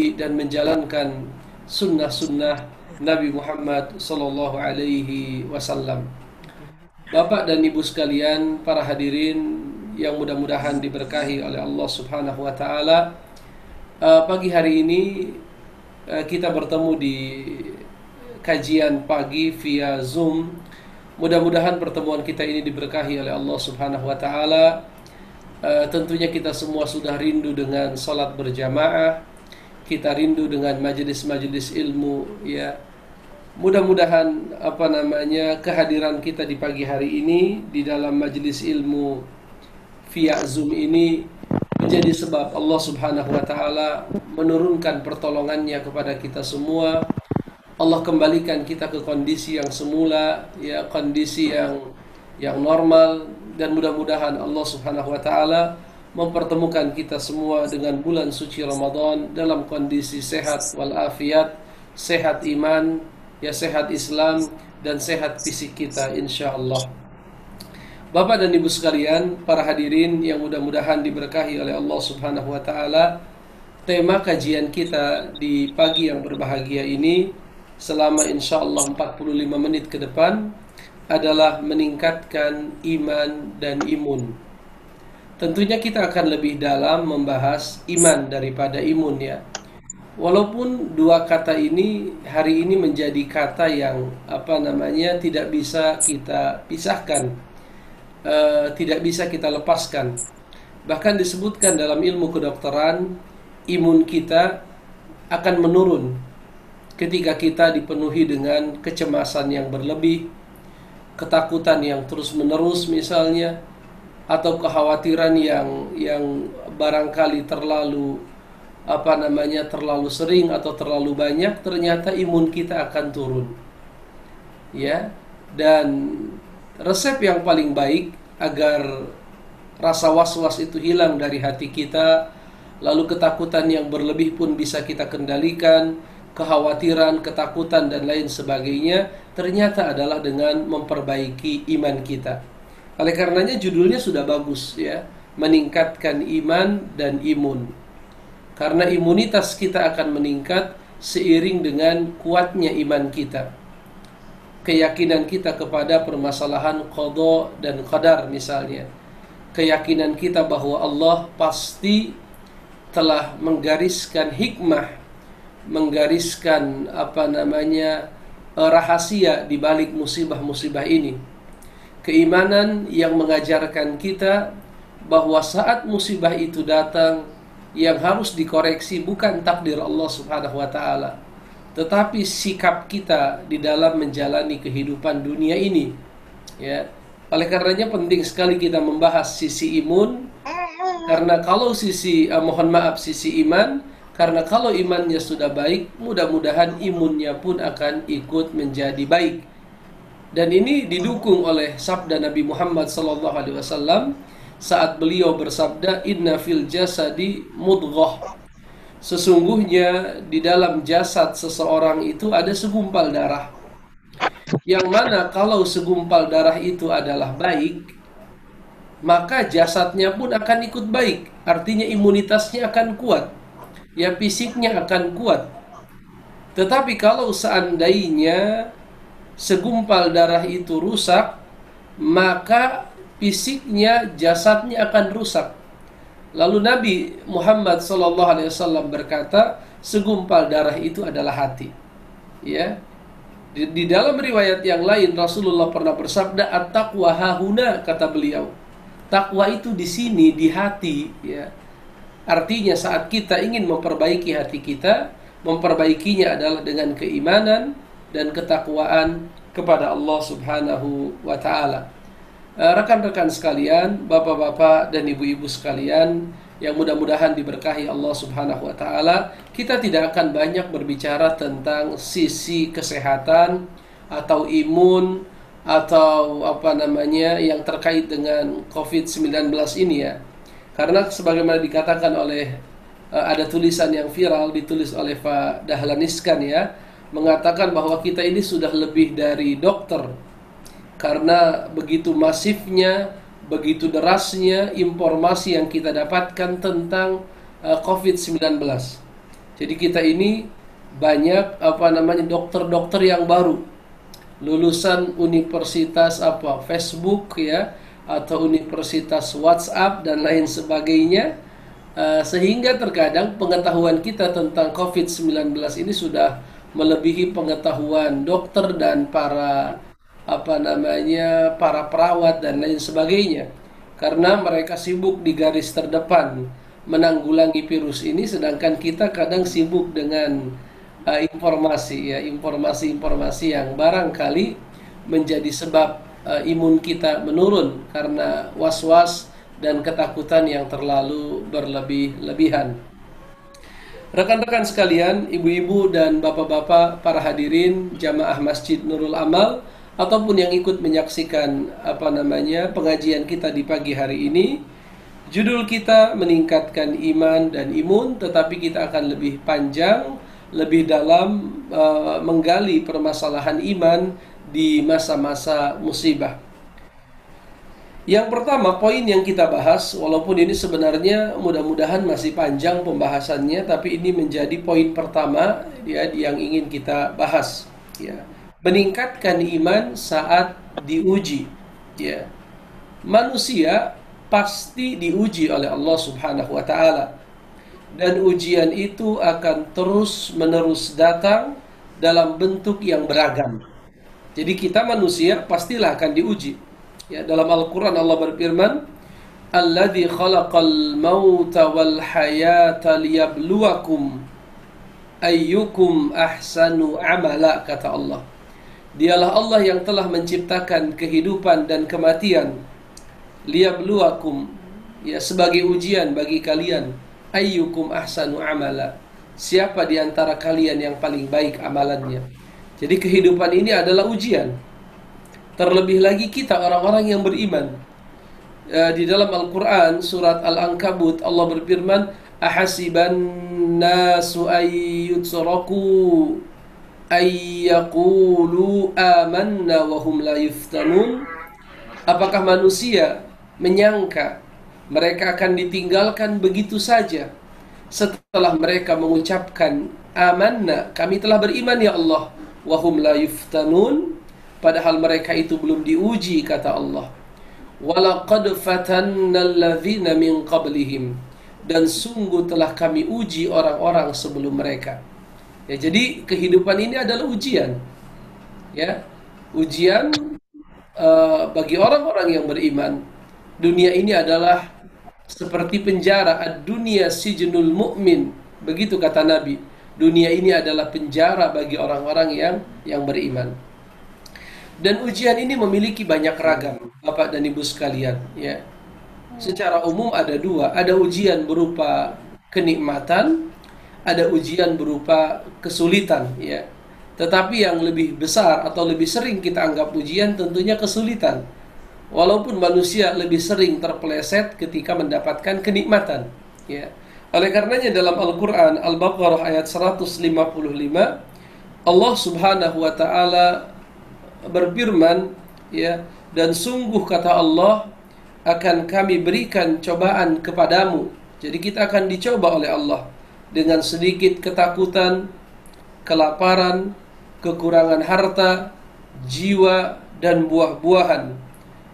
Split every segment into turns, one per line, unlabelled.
dan menjalankan sunnah-sunnah Nabi Muhammad Sallallahu Alaihi Wasallam. Bapak dan Ibu sekalian, para hadirin yang mudah-mudahan diberkahi oleh Allah Subhanahu Wa Taala, pagi hari ini kita bertemu di kajian pagi via Zoom. Mudah-mudahan pertemuan kita ini diberkahi oleh Allah Subhanahu Wa Taala. Tentunya kita semua sudah rindu dengan salat berjamaah. Kita rindu dengan majelis-majelis ilmu, ya. Mudah-mudahan kehadiran kita di pagi hari ini di dalam majelis ilmu via Zoom ini menjadi sebab Allah Subhanahu wa taala menurunkan pertolongannya kepada kita semua. Allah kembalikan kita ke kondisi yang semula, ya, kondisi yang normal, dan mudah-mudahan Allah Subhanahu wa taala mempertemukan kita semua dengan bulan suci Ramadan dalam kondisi sehat walafiat, sehat iman, ya, sehat Islam, dan sehat fisik kita insyaallah. Bapak dan Ibu sekalian, para hadirin yang mudah-mudahan diberkahi oleh Allah Subhanahu wa taala, tema kajian kita di pagi yang berbahagia ini selama insyaallah 45 menit ke depan adalah meningkatkan iman dan imun. Tentunya kita akan lebih dalam membahas iman daripada imun, ya. Walaupun dua kata ini hari ini menjadi kata yang tidak bisa kita pisahkan, tidak bisa kita lepaskan. Bahkan disebutkan dalam ilmu kedokteran, imun kita akan menurun ketika kita dipenuhi dengan kecemasan yang berlebih, ketakutan yang terus-menerus misalnya, atau kekhawatiran yang barangkali terlalu terlalu sering atau terlalu banyak, ternyata imun kita akan turun, ya. Dan resep yang paling baik agar rasa was-was itu hilang dari hati kita, lalu ketakutan yang berlebih pun bisa kita kendalikan, kekhawatiran, ketakutan dan lain sebagainya, ternyata adalah dengan memperbaiki iman kita. Oleh karenanya judulnya sudah bagus, ya, meningkatkan iman dan imun. Karena imunitas kita akan meningkat seiring dengan kuatnya iman kita. Keyakinan kita kepada permasalahan qada dan qadar misalnya. Keyakinan kita bahwa Allah pasti telah menggariskan hikmah, menggariskan rahasia di balik musibah-musibah ini. Keimanan yang mengajarkan kita bahwa saat musibah itu datang, yang harus dikoreksi bukan takdir Allah Subhanahu wa taala, tetapi sikap kita di dalam menjalani kehidupan dunia ini, ya. Oleh karenanya penting sekali kita membahas sisi imun, karena kalau sisi iman, karena kalau imannya sudah baik, mudah-mudahan imunnya pun akan ikut menjadi baik. Dan ini didukung oleh sabda Nabi Muhammad SAW saat beliau bersabda, "Inna fil jasadi mudghah." Sesungguhnya di dalam jasad seseorang itu ada segumpal darah. Yang mana kalau segumpal darah itu adalah baik, maka jasadnya pun akan ikut baik. Artinya imunitasnya akan kuat, ya, fisiknya akan kuat. Tetapi kalau seandainya segumpal darah itu rusak, maka fisiknya, jasadnya akan rusak. Lalu Nabi Muhammad SAW berkata, segumpal darah itu adalah hati, ya. Di dalam riwayat yang lain Rasulullah pernah bersabda, at-taqwa hahuna, kata beliau. Takwa itu di sini, di hati, ya. Artinya saat kita ingin memperbaiki hati kita, memperbaikinya adalah dengan keimanan dan ketakwaan kepada Allah Subhanahu wa taala. Rekan-rekan sekalian, bapak-bapak dan ibu-ibu sekalian yang mudah-mudahan diberkahi Allah Subhanahu wa taala, kita tidak akan banyak berbicara tentang sisi kesehatan atau imun atau yang terkait dengan COVID-19 ini, ya. Karena sebagaimana dikatakan oleh ada tulisan yang viral ditulis oleh Pak Dahlan Iskan, ya, mengatakan bahwa kita ini sudah lebih dari dokter, karena begitu masifnya, begitu derasnya informasi yang kita dapatkan tentang COVID-19. Jadi kita ini banyak dokter-dokter yang baru lulusan universitas Facebook ya, atau universitas WhatsApp dan lain sebagainya. Sehingga terkadang pengetahuan kita tentang COVID-19 ini sudah melebihi pengetahuan dokter dan para perawat dan lain sebagainya, karena mereka sibuk di garis terdepan menanggulangi virus ini, sedangkan kita kadang sibuk dengan informasi-informasi yang barangkali menjadi sebab imun kita menurun karena was-was dan ketakutan yang terlalu berlebih-lebihan. Rekan-rekan sekalian, ibu-ibu dan bapak-bapak, para hadirin jamaah Masjid Nurul Amal ataupun yang ikut menyaksikan pengajian kita di pagi hari ini, judul kita meningkatkan iman dan imun, tetapi kita akan lebih panjang, lebih dalam menggali permasalahan iman di masa-masa musibah. Yang pertama, poin yang kita bahas, walaupun ini sebenarnya mudah-mudahan masih panjang pembahasannya, tapi ini menjadi poin pertama ya yang ingin kita bahas ya. Meningkatkan iman saat diuji ya. Manusia pasti diuji oleh Allah Subhanahu wa taala. Dan ujian itu akan terus-menerus datang dalam bentuk yang beragam. Jadi kita manusia pastilah akan diuji. Ya, dalam Al-Quran Allah berfirman, "Alladzi khalaqal mauta wal hayata liyabluwakum ayyukum ahsanu amala," kata Allah. Dialah Allah yang telah menciptakan kehidupan dan kematian, liyabluwakum, ya, sebagai ujian bagi kalian, ayyukum ahsanu amala, siapa di antara kalian yang paling baik amalannya. Jadi kehidupan ini adalah ujian. Terlebih lagi kita orang-orang yang beriman. Di dalam Al-Quran surat Al-Ankabut Allah berfirman, "Ahasiban nasu ayyutsraku ayyaqulu amanna wa hum la yuftanun." Apakah manusia menyangka mereka akan ditinggalkan begitu saja setelah mereka mengucapkan amanna, kami telah beriman ya Allah, wa hum la yuftanun, padahal mereka itu belum diuji, kata Allah. Walaqad fatannal ladzina min qablihim, dan sungguh telah kami uji orang-orang sebelum mereka. Ya, jadi kehidupan ini adalah ujian. Ya, ujian bagi orang-orang yang beriman. Dunia ini adalah seperti penjara, ad-dunya sijnul mu'min. Begitu kata Nabi. Dunia ini adalah penjara bagi orang-orang yang beriman. Dan ujian ini memiliki banyak ragam, Bapak dan Ibu sekalian, ya. Secara umum ada dua, ada ujian berupa kenikmatan, ada ujian berupa kesulitan, ya. Tetapi yang lebih besar atau lebih sering kita anggap ujian tentunya kesulitan. Walaupun manusia lebih sering terpeleset ketika mendapatkan kenikmatan, ya. Oleh karenanya dalam Al-Quran Al-Baqarah ayat 155 Allah Subhanahu wa ta'ala berfirman, ya, dan sungguh kata Allah akan kami berikan cobaan kepadamu. Jadi kita akan dicoba oleh Allah dengan sedikit ketakutan, kelaparan, kekurangan harta, jiwa, dan buah-buahan.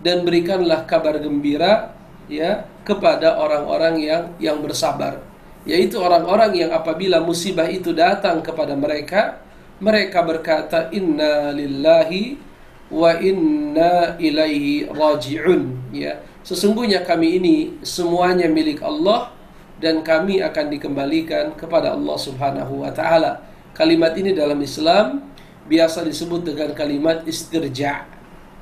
Dan berikanlah kabar gembira, ya, kepada orang-orang yang bersabar, yaitu orang-orang yang apabila musibah itu datang kepada mereka, mereka berkata, "Inna lillahi wa inna ilaihi raji'un." Ya, sesungguhnya kami ini semuanya milik Allah dan kami akan dikembalikan kepada Allah Subhanahu wa taala. Kalimat ini dalam Islam biasa disebut dengan kalimat istirja'.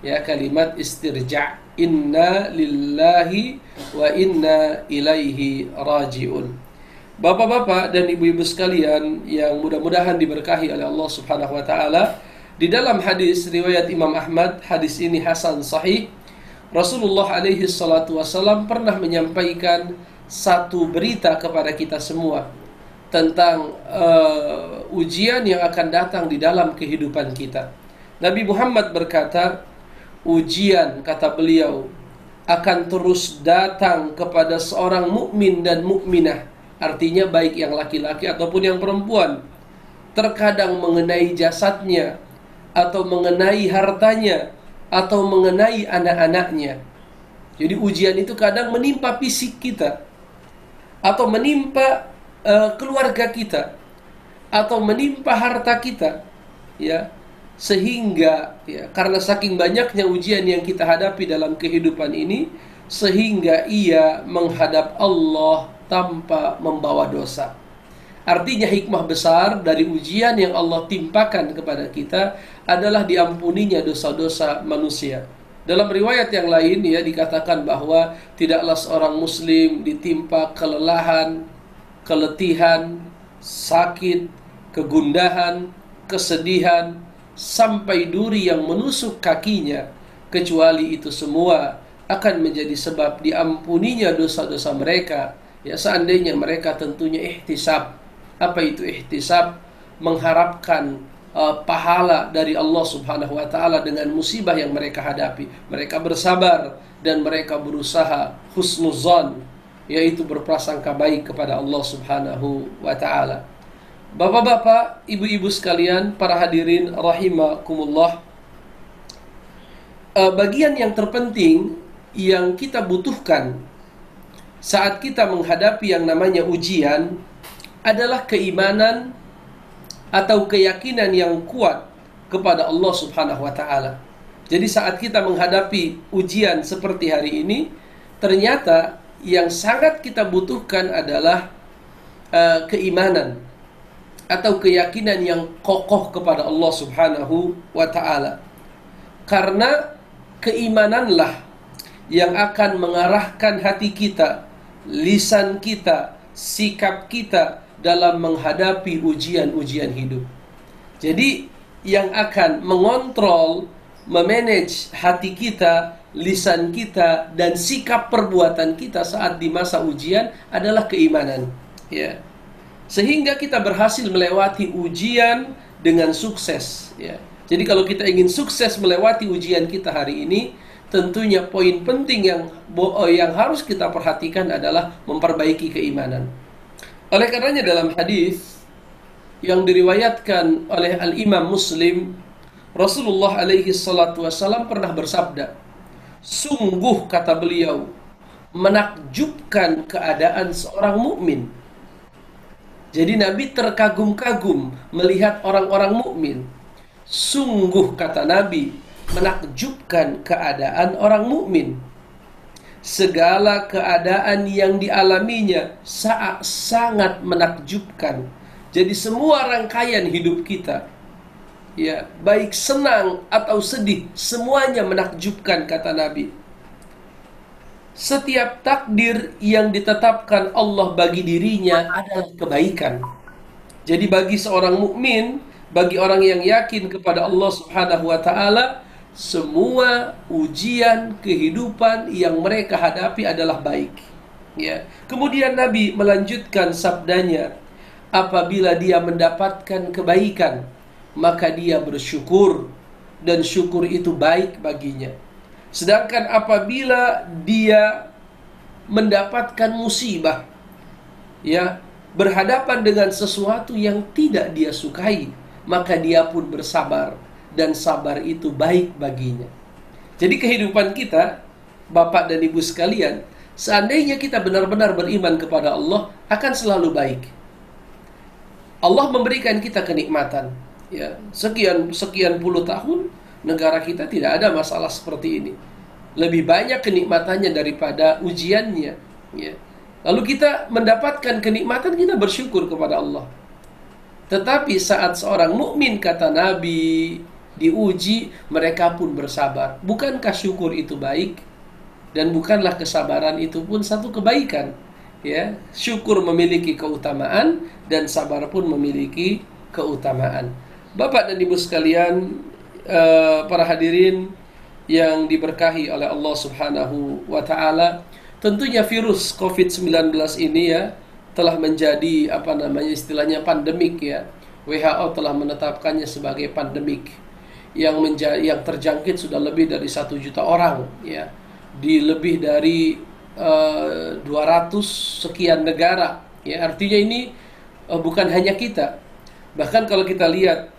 Ya, kalimat istirja'. Inna lillahi wa inna ilaihi raji'un. Bapak-bapak dan ibu-ibu sekalian yang mudah-mudahan diberkahi oleh Allah Subhanahu wa taala, di dalam hadis riwayat Imam Ahmad, hadis ini hasan sahih, Rasulullah alaihi salatu wasallam pernah menyampaikan satu berita kepada kita semua tentang ujian yang akan datang di dalam kehidupan kita. Nabi Muhammad berkata, ujian, kata beliau, akan terus datang kepada seorang mukmin dan mukminah artinya baik yang laki-laki ataupun yang perempuan, terkadang mengenai jasadnya, atau mengenai hartanya, atau mengenai anak-anaknya. Jadi ujian itu kadang menimpa fisik kita, atau menimpa keluarga kita, atau menimpa harta kita, ya, sehingga ya, karena saking banyaknya ujian yang kita hadapi dalam kehidupan ini, sehingga ia menghadap Allah tanpa membawa dosa. Artinya hikmah besar dari ujian yang Allah timpakan kepada kita adalah diampuninya dosa-dosa manusia. Dalam riwayat yang lain ya dikatakan bahwa tidaklah seorang muslim ditimpa kelelahan, keletihan, sakit, kegundahan, kesedihan, sampai duri yang menusuk kakinya, kecuali itu semua akan menjadi sebab diampuninya dosa-dosa mereka. Ya, seandainya mereka tentunya ihtisab. Apa itu ihtisab? Mengharapkan pahala dari Allah Subhanahu wa taala dengan musibah yang mereka hadapi. Mereka bersabar dan mereka berusaha husnuzan, yaitu berprasangka baik kepada Allah Subhanahu wa taala. Bapak-bapak, ibu-ibu sekalian, para hadirin rahimakumullah, bagian yang terpenting yang kita butuhkan saat kita menghadapi yang namanya ujian adalah keimanan atau keyakinan yang kuat kepada Allah Subhanahu wa taala. Jadi saat kita menghadapi ujian seperti hari ini, ternyata yang sangat kita butuhkan adalah keimanan atau keyakinan yang kokoh kepada Allah Subhanahu wa taala. Karena keimananlah yang akan mengarahkan hati kita, lisan kita, sikap kita dalam menghadapi ujian-ujian hidup. Jadi yang akan mengontrol, memanage hati kita, lisan kita, dan sikap perbuatan kita saat di masa ujian adalah keimanan, ya. Sehingga kita berhasil melewati ujian dengan sukses, ya. Jadi kalau kita ingin sukses melewati ujian kita hari ini, tentunya poin penting yang harus kita perhatikan adalah memperbaiki keimanan. Oleh karenanya dalam hadis yang diriwayatkan oleh Al-Imam Muslim, Rasulullah alaihi salatu wasallam pernah bersabda, sungguh kata beliau, menakjubkan keadaan seorang mukmin. Jadi Nabi terkagum-kagum melihat orang-orang mukmin. Sungguh kata Nabi, menakjubkan keadaan orang mukmin. Segala keadaan yang dialaminya sangat menakjubkan. Jadi semua rangkaian hidup kita, ya, baik senang atau sedih, semuanya menakjubkan kata Nabi. Setiap takdir yang ditetapkan Allah bagi dirinya adalah kebaikan. Jadi bagi seorang mukmin, bagi orang yang yakin kepada Allah Subhanahu wa taala, semua ujian kehidupan yang mereka hadapi adalah baik, ya. Kemudian Nabi melanjutkan sabdanya, apabila dia mendapatkan kebaikan, maka dia bersyukur, dan syukur itu baik baginya. Sedangkan apabila dia mendapatkan musibah, ya, berhadapan dengan sesuatu yang tidak dia sukai, maka dia pun bersabar, dan sabar itu baik baginya. Jadi kehidupan kita, Bapak dan Ibu sekalian, seandainya kita benar-benar beriman kepada Allah, akan selalu baik. Allah memberikan kita kenikmatan, ya, sekian puluh tahun negara kita tidak ada masalah seperti ini. Lebih banyak kenikmatannya daripada ujiannya, ya. Lalu kita mendapatkan kenikmatan, kita bersyukur kepada Allah. Tetapi saat seorang mukmin, kata Nabi, diuji, mereka pun bersabar. Bukankah syukur itu baik? Dan bukanlah kesabaran itu pun satu kebaikan? Ya, syukur memiliki keutamaan dan sabar pun memiliki keutamaan. Bapak dan Ibu sekalian, para hadirin yang diberkahi oleh Allah Subhanahu wa taala, tentunya virus COVID-19 ini ya telah menjadi istilahnya pandemik, ya. WHO telah menetapkannya sebagai pandemik yang terjangkit sudah lebih dari 1 juta orang, ya, di lebih dari 200 sekian negara, Ya, artinya ini bukan hanya kita. Bahkan kalau kita lihat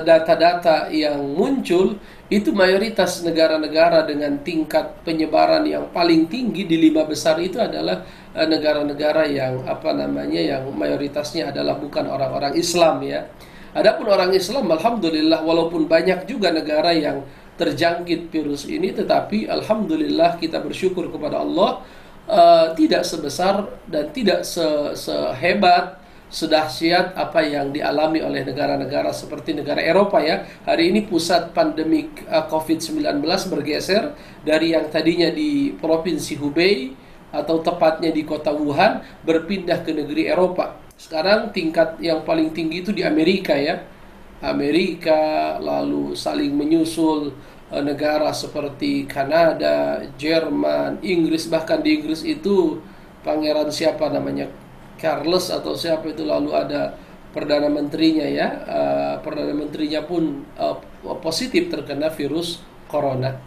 data-data yang muncul, itu mayoritas negara-negara dengan tingkat penyebaran yang paling tinggi di 5 besar itu adalah negara-negara yang yang mayoritasnya adalah bukan orang-orang Islam, ya. Adapun orang Islam, alhamdulillah, walaupun banyak juga negara yang terjangkit virus ini, tetapi alhamdulillah kita bersyukur kepada Allah, tidak sebesar dan tidak sehebat, sedahsyat apa yang dialami oleh negara-negara seperti negara Eropa, ya. Hari ini pusat pandemik COVID-19 bergeser dari yang tadinya di Provinsi Hubei atau tepatnya di kota Wuhan, berpindah ke negeri Eropa. Sekarang tingkat yang paling tinggi itu di Amerika, ya. Amerika, lalu saling menyusul negara seperti Kanada, Jerman, Inggris. Bahkan di Inggris itu pangeran siapa namanya, Charles atau siapa itu, lalu ada perdana menterinya, ya. Perdana menterinya pun positif terkena virus corona,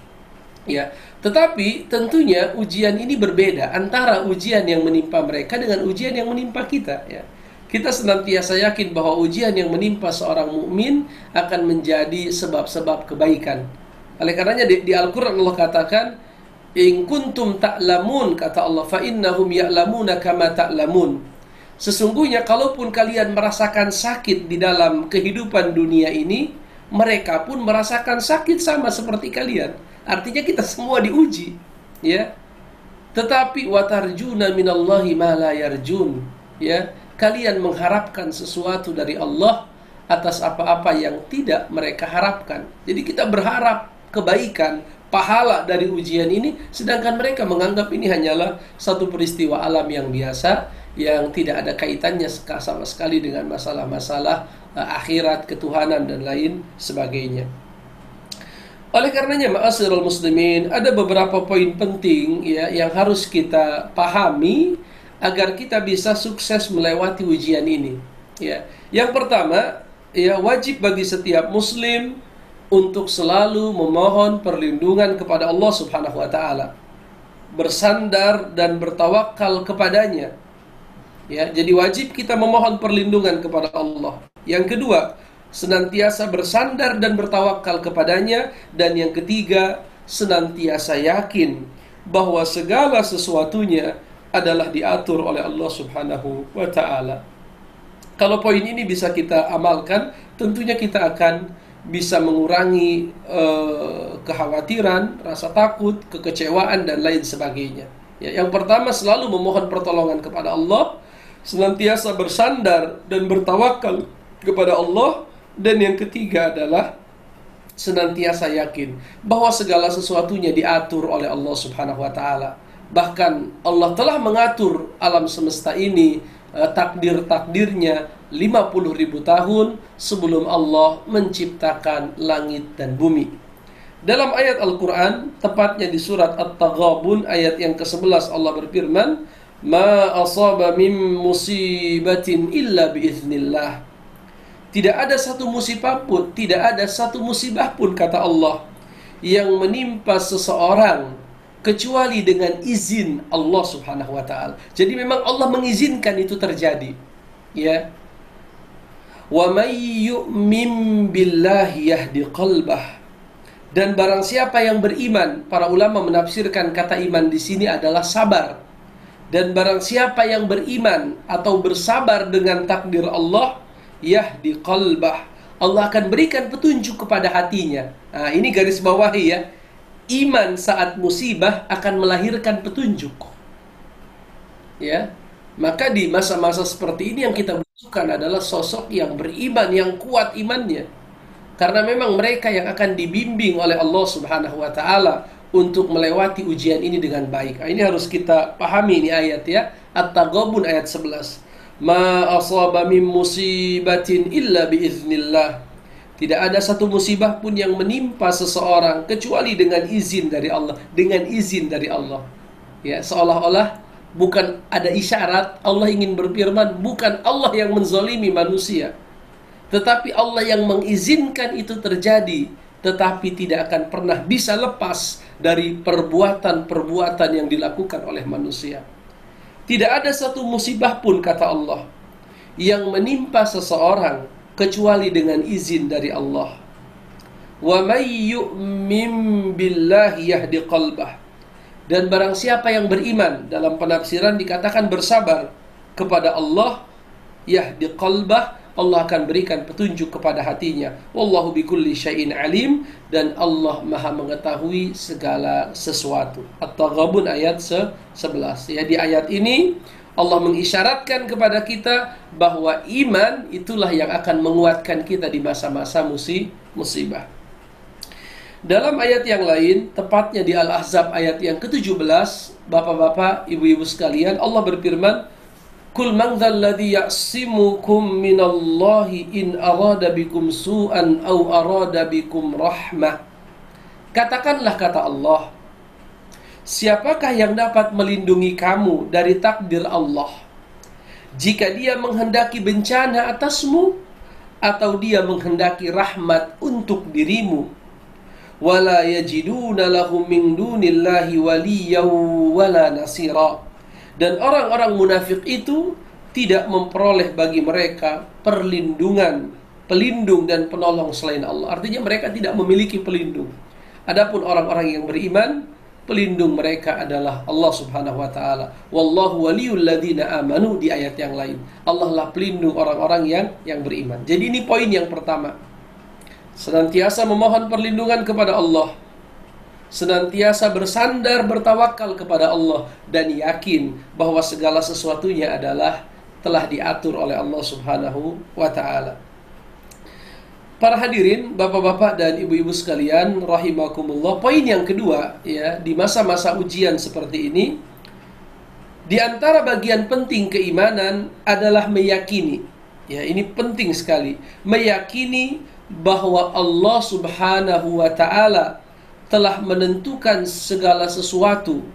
ya. Tetapi tentunya ujian ini berbeda antara ujian yang menimpa mereka dengan ujian yang menimpa kita, ya. Kita senantiasa yakin bahwa ujian yang menimpa seorang mukmin akan menjadi sebab-sebab kebaikan. Oleh karenanya di Al-Quran Allah katakan, in kuntum ta'lamun, kata Allah, fa innahum ya'lamuna kama ta'lamun. Sesungguhnya kalaupun kalian merasakan sakit di dalam kehidupan dunia ini, mereka pun merasakan sakit sama seperti kalian. Artinya kita semua diuji, ya. Tetapi watarjuna minallahi ma la yarjun, ya. Kalian mengharapkan sesuatu dari Allah atas apa-apa yang tidak mereka harapkan. Jadi kita berharap kebaikan, pahala dari ujian ini, sedangkan mereka menganggap ini hanyalah satu peristiwa alam yang biasa, yang tidak ada kaitannya sama sekali dengan masalah-masalah akhirat, ketuhanan, dan lain sebagainya. Oleh karenanya, ma'asyiral muslimin, ada beberapa poin penting, ya, yang harus kita pahami agar kita bisa sukses melewati ujian ini, ya. Yang pertama, ya, wajib bagi setiap muslim untuk selalu memohon perlindungan kepada Allah Subhanahu wa taala, bersandar dan bertawakal kepadanya. Ya, jadi wajib kita memohon perlindungan kepada Allah. Yang kedua, senantiasa bersandar dan bertawakal kepadanya. Dan yang ketiga, senantiasa yakin bahwa segala sesuatunya adalah diatur oleh Allah Subhanahu wa ta'ala. Kalau poin ini bisa kita amalkan, tentunya kita akan bisa mengurangi kekhawatiran, rasa takut, kekecewaan, dan lain sebagainya. Ya, yang pertama, selalu memohon pertolongan kepada Allah, senantiasa bersandar dan bertawakal kepada Allah. Dan yang ketiga adalah senantiasa yakin bahwa segala sesuatunya diatur oleh Allah Subhanahu wa ta'ala. Bahkan Allah telah mengatur alam semesta ini, takdir-takdirnya 50.000 tahun sebelum Allah menciptakan langit dan bumi. Dalam ayat Al-Quran, tepatnya di surat At-Taghabun ayat yang ke-11, Allah berfirman, ma asaba min musibatin illa biiznillah. Tidak ada satu musibah pun, tidak ada satu musibah pun, kata Allah, yang menimpa seseorang kecuali dengan izin Allah Subhanahu wa ta'ala. Jadi memang Allah mengizinkan itu terjadi, ya. Wa may yu'min billahi yahdi qalbah. Dan barang siapa yang beriman, para ulama menafsirkan kata iman di sini adalah sabar. Dan barang siapa yang beriman atau bersabar dengan takdir Allah, yahdi qalbah, Allah akan berikan petunjuk kepada hatinya. Nah, ini garis bawahi, ya. Iman saat musibah akan melahirkan petunjuk, ya. Maka di masa-masa seperti ini yang kita butuhkan adalah sosok yang beriman, yang kuat imannya. Karena memang mereka yang akan dibimbing oleh Allah Subhanahu wa ta'ala untuk melewati ujian ini dengan baik. Ini harus kita pahami, ini ayat, ya. At-Taghabun ayat 11. Ma asaba min musibatin illa biiznillah. Tidak ada satu musibah pun yang menimpa seseorang kecuali dengan izin dari Allah, dengan izin dari Allah. Ya, seolah-olah bukan ada isyarat Allah ingin berfirman, bukan Allah yang menzalimi manusia, tetapi Allah yang mengizinkan itu terjadi, tetapi tidak akan pernah bisa lepas dari perbuatan-perbuatan yang dilakukan oleh manusia. Tidak ada satu musibah pun, kata Allah, yang menimpa seseorang kecuali dengan izin dari Allah. Wa may yu'min billahi yahdi qalbah. Dan barang siapa yang beriman, dalam penafsiran dikatakan bersabar kepada Allah, yahdi qalbah, Allah akan berikan petunjuk kepada hatinya. Wallahu bikulli syai'in alim, dan Allah Maha mengetahui segala sesuatu. At-Taghabun ayat 11. Ya, di ayat ini Allah mengisyaratkan kepada kita bahwa iman itulah yang akan menguatkan kita di masa-masa musibah. Dalam ayat yang lain, tepatnya di Al-Ahzab ayat yang ke-17, Bapak-bapak, ibu-ibu sekalian, Allah berfirman, "Kul man dzalladzi ya'simukum minallahi in arada bikum su'an aw arada bikum rahmah." Katakanlah, kata Allah, siapakah yang dapat melindungi kamu dari takdir Allah jika dia menghendaki bencana atasmu atau dia menghendaki rahmat untuk dirimu? Wala yajiduna lahum min dunillahi waliyyan wala nasira. Dan orang-orang munafik itu tidak memperoleh bagi mereka pelindung dan penolong selain Allah. Artinya mereka tidak memiliki pelindung. Adapun orang-orang yang beriman, pelindung mereka adalah Allah Subhanahu wa taala. Wallahu waliyul ladzina amanu, di ayat yang lain. Allah lah pelindung orang-orang yang beriman. Jadi ini poin yang pertama. Senantiasa memohon perlindungan kepada Allah, senantiasa bersandar, bertawakal kepada Allah, dan yakin bahwa segala sesuatunya adalah telah diatur oleh Allah Subhanahu wa ta'ala. Para hadirin, bapak-bapak dan ibu-ibu sekalian, rahimakumullah. Poin yang kedua, ya, di masa-masa ujian seperti ini, di antara bagian penting keimanan adalah meyakini. Ya, ini penting sekali. Meyakini bahwa Allah Subhanahu wa ta'ala telah menentukan segala sesuatu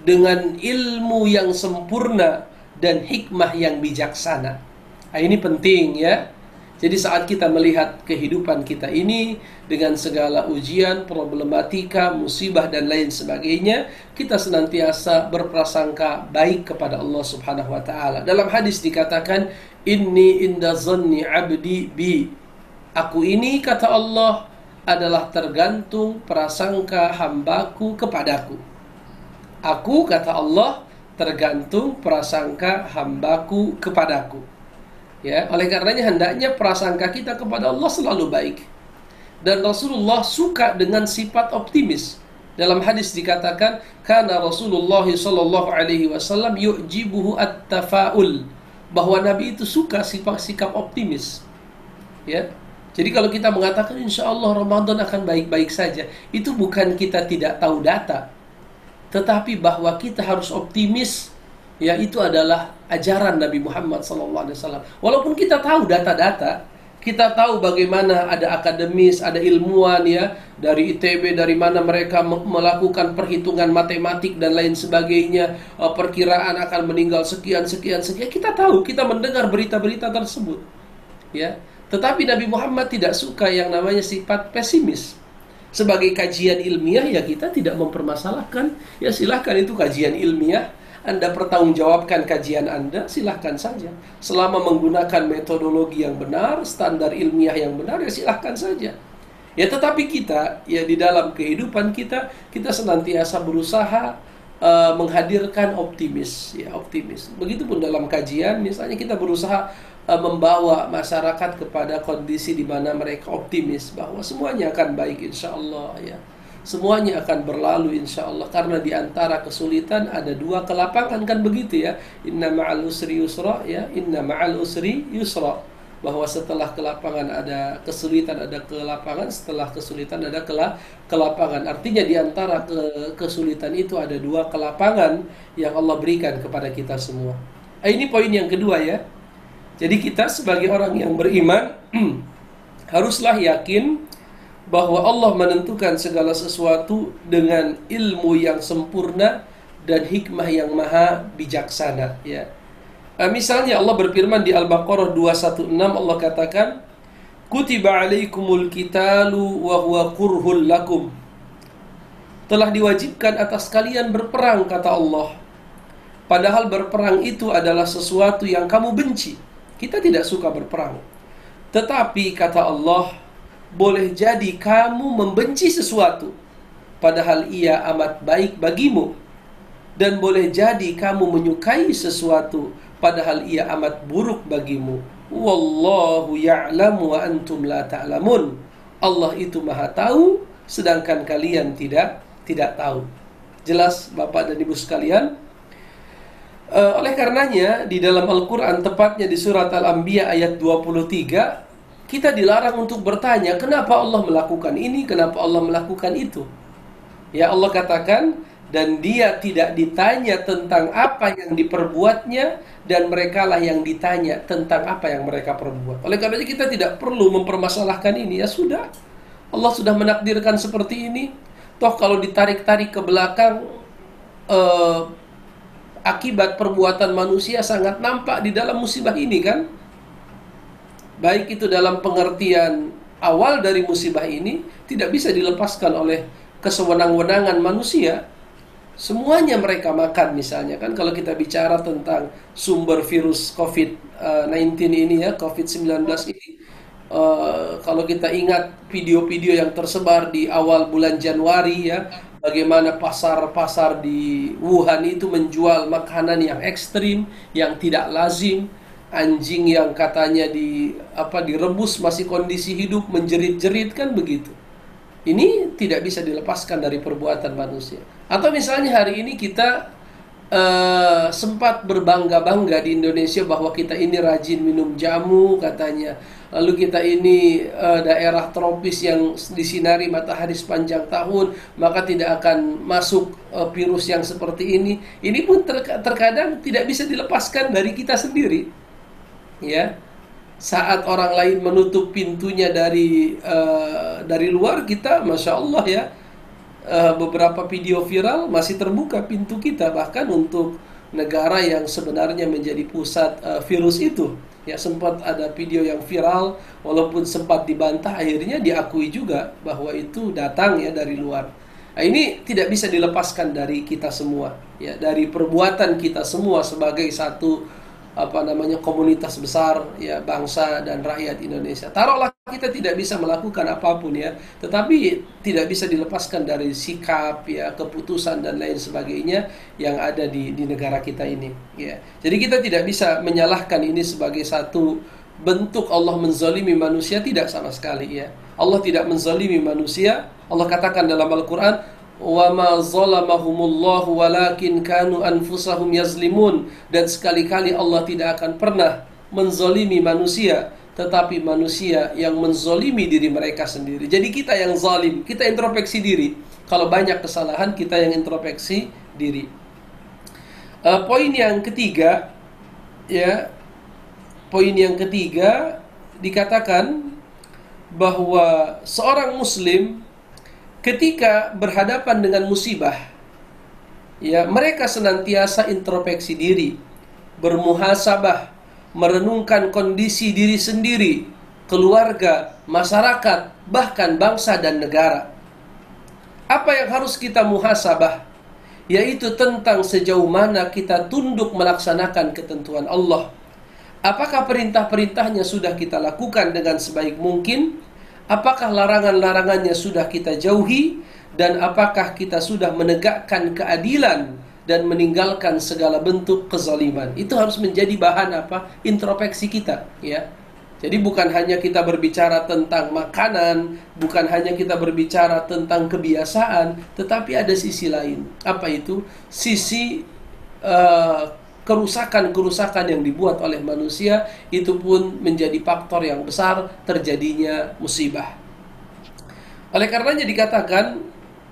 dengan ilmu yang sempurna dan hikmah yang bijaksana. Nah, ini penting, ya. Jadi saat kita melihat kehidupan kita ini dengan segala ujian, problematika, musibah dan lain sebagainya, kita senantiasa berprasangka baik kepada Allah Subhanahu wa ta'ala. Dalam hadis dikatakan, "Inni inda zanni abdi bi." Aku ini, kata Allah, adalah tergantung prasangka hambaku kepadaku. Aku, kata Allah, tergantung prasangka hambaku kepadaku. Ya, oleh karenanya hendaknya prasangka kita kepada Allah selalu baik. Dan Rasulullah suka dengan sifat optimis. Dalam hadis dikatakan, "Kana Rasulullah sallallahu alaihi wasallam yu'jibuhu at-tafaul." Bahwa Nabi itu suka sikap optimis. Ya. Jadi kalau kita mengatakan insya Allah Ramadan akan baik-baik saja, itu bukan kita tidak tahu data, tetapi bahwa kita harus optimis. Ya, itu adalah ajaran Nabi Muhammad SAW. Walaupun kita tahu data-data, kita tahu bagaimana ada akademis, ada ilmuwan, ya, dari ITB, dari mana mereka melakukan perhitungan matematik dan lain sebagainya, perkiraan akan meninggal sekian. Kita tahu, kita mendengar berita-berita tersebut, ya. Tetapi Nabi Muhammad tidak suka yang namanya sifat pesimis. Sebagai kajian ilmiah, ya kita tidak mempermasalahkan. Ya silahkan, itu kajian ilmiah, Anda pertanggungjawabkan kajian Anda, silahkan saja. Selama menggunakan metodologi yang benar, standar ilmiah yang benar, ya silahkan saja. Ya tetapi kita, ya di dalam kehidupan kita senantiasa berusaha menghadirkan optimis. Begitupun dalam kajian, misalnya kita berusaha membawa masyarakat kepada kondisi di mana mereka optimis bahwa semuanya akan baik insya Allah, ya. Semuanya akan berlalu insya Allah, karena di antara kesulitan ada dua kelapangan, kan begitu, ya. Inna ma'al usri yusra, ya. Inna ma'al usri yusra. Bahwa setelah kelapangan ada kesulitan, ada kelapangan, setelah kesulitan ada kelapangan. Artinya di antara kesulitan itu ada dua kelapangan yang Allah berikan kepada kita semua. Ini poin yang kedua, ya. Jadi kita sebagai orang yang beriman haruslah yakin bahwa Allah menentukan segala sesuatu dengan ilmu yang sempurna dan hikmah yang maha bijaksana, ya. Misalnya Allah berfirman di Al-Baqarah 216, Allah katakan, "Kutiba alaikumul qitalu wa huwa kurhul lakum." Telah diwajibkan atas kalian berperang, kata Allah, Padahal berperang itu adalah sesuatu yang kamu benci. Kita tidak suka berperang. Tetapi kata Allah, boleh jadi kamu membenci sesuatu, padahal ia amat baik bagimu. Dan boleh jadi kamu menyukai sesuatu, padahal ia amat buruk bagimu. Wallahu ya'lamu wa antum la ta'lamun. Allah itu maha tahu, sedangkan kalian tidak tahu. Jelas Bapak dan Ibu sekalian? Oleh karenanya di dalam Al-Quran, tepatnya di surat Al-Anbiya ayat 23, kita dilarang untuk bertanya kenapa Allah melakukan ini, kenapa Allah melakukan itu. Ya, Allah katakan, dan dia tidak ditanya tentang apa yang diperbuatnya, dan merekalah yang ditanya tentang apa yang mereka perbuat. Oleh karenanya kita tidak perlu mempermasalahkan ini. Ya sudah, Allah sudah menakdirkan seperti ini. Toh kalau ditarik-tarik ke belakang, akibat perbuatan manusia sangat nampak di dalam musibah ini kan. Baik itu dalam pengertian awal dari musibah ini tidak bisa dilepaskan oleh kesewenang-wenangan manusia. Semuanya mereka makan misalnya kan, kalau kita bicara tentang sumber virus COVID-19 ini ya, COVID-19 ini, kalau kita ingat video-video yang tersebar di awal bulan Januari ya, bagaimana pasar-pasar di Wuhan itu menjual makanan yang ekstrim, yang tidak lazim, anjing yang katanya direbus masih kondisi hidup menjerit-jerit kan begitu. Ini tidak bisa dilepaskan dari perbuatan manusia. Atau misalnya hari ini kita sempat berbangga-bangga di Indonesia bahwa kita ini rajin minum jamu katanya. Lalu kita ini daerah tropis yang disinari matahari sepanjang tahun, maka tidak akan masuk virus yang seperti ini. Ini pun terkadang tidak bisa dilepaskan dari kita sendiri. Ya. Saat orang lain menutup pintunya dari luar, kita Masya Allah ya, beberapa video viral masih terbuka pintu kita, bahkan untuk negara yang sebenarnya menjadi pusat virus itu. Ya, sempat ada video yang viral, walaupun sempat dibantah, akhirnya diakui juga bahwa itu datang ya dari luar. Nah, ini tidak bisa dilepaskan dari kita semua, ya, dari perbuatan kita semua sebagai satu komunitas besar ya, bangsa dan rakyat Indonesia. Taruhlah kita tidak bisa melakukan apapun ya, tetapi tidak bisa dilepaskan dari sikap ya, keputusan dan lain sebagainya yang ada di negara kita ini ya. Jadi kita tidak bisa menyalahkan ini sebagai satu bentuk Allah menzalimi manusia, tidak sama sekali ya. Allah tidak menzalimi manusia. Allah katakan dalam Al-Qur'an, wa ma zalamahumullahu walakin kanu anfusahum yazlimun, dan sekali-kali Allah tidak akan pernah menzalimi manusia, tetapi manusia yang menzalimi diri mereka sendiri. Jadi kita yang zalim, kita introspeksi diri. Kalau banyak kesalahan, kita yang introspeksi diri. Poin yang ketiga ya, poin yang ketiga dikatakan bahwa seorang muslim ketika berhadapan dengan musibah, ya, mereka senantiasa introspeksi diri, bermuhasabah, merenungkan kondisi diri sendiri, keluarga, masyarakat, bahkan bangsa dan negara. Apa yang harus kita muhasabah? Yaitu tentang sejauh mana kita tunduk melaksanakan ketentuan Allah. Apakah perintah-perintahnya sudah kita lakukan dengan sebaik mungkin? Apakah larangan-larangannya sudah kita jauhi? Dan apakah kita sudah menegakkan keadilan dan meninggalkan segala bentuk kezaliman? Itu harus menjadi bahan introspeksi kita ya. Jadi bukan hanya kita berbicara tentang makanan, bukan hanya kita berbicara tentang kebiasaan, tetapi ada sisi lain. Apa itu? Sisi kerusakan-kerusakan yang dibuat oleh manusia, itu pun menjadi faktor yang besar terjadinya musibah. Oleh karenanya dikatakan,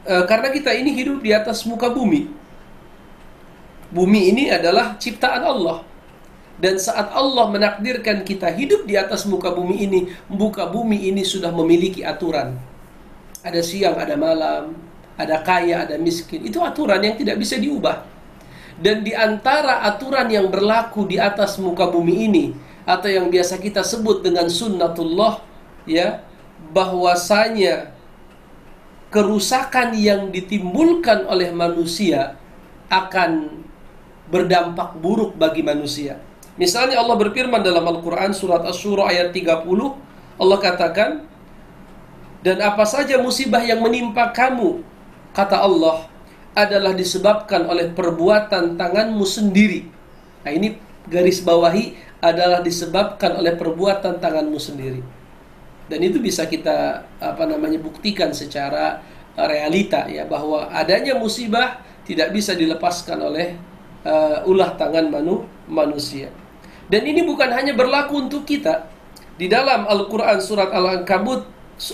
karena kita ini hidup di atas muka bumi. Bumi ini adalah ciptaan Allah. Dan saat Allah menakdirkan kita hidup di atas muka bumi ini sudah memiliki aturan. Ada siang, ada malam, ada kaya, ada miskin. Itu aturan yang tidak bisa diubah. Dan di antara aturan yang berlaku di atas muka bumi ini, atau yang biasa kita sebut dengan sunnatullah ya, bahwasanya kerusakan yang ditimbulkan oleh manusia akan berdampak buruk bagi manusia. Misalnya Allah berfirman dalam Al-Quran surat Asy-Syura ayat 30, Allah katakan, dan apa saja musibah yang menimpa kamu, kata Allah, adalah disebabkan oleh perbuatan tanganmu sendiri. Nah, ini garis bawahi, adalah disebabkan oleh perbuatan tanganmu sendiri. Dan itu bisa kita buktikan secara realita ya, bahwa adanya musibah tidak bisa dilepaskan oleh ulah tangan manusia. Dan ini bukan hanya berlaku untuk kita. Di dalam Al-Quran surat Al-Ankabut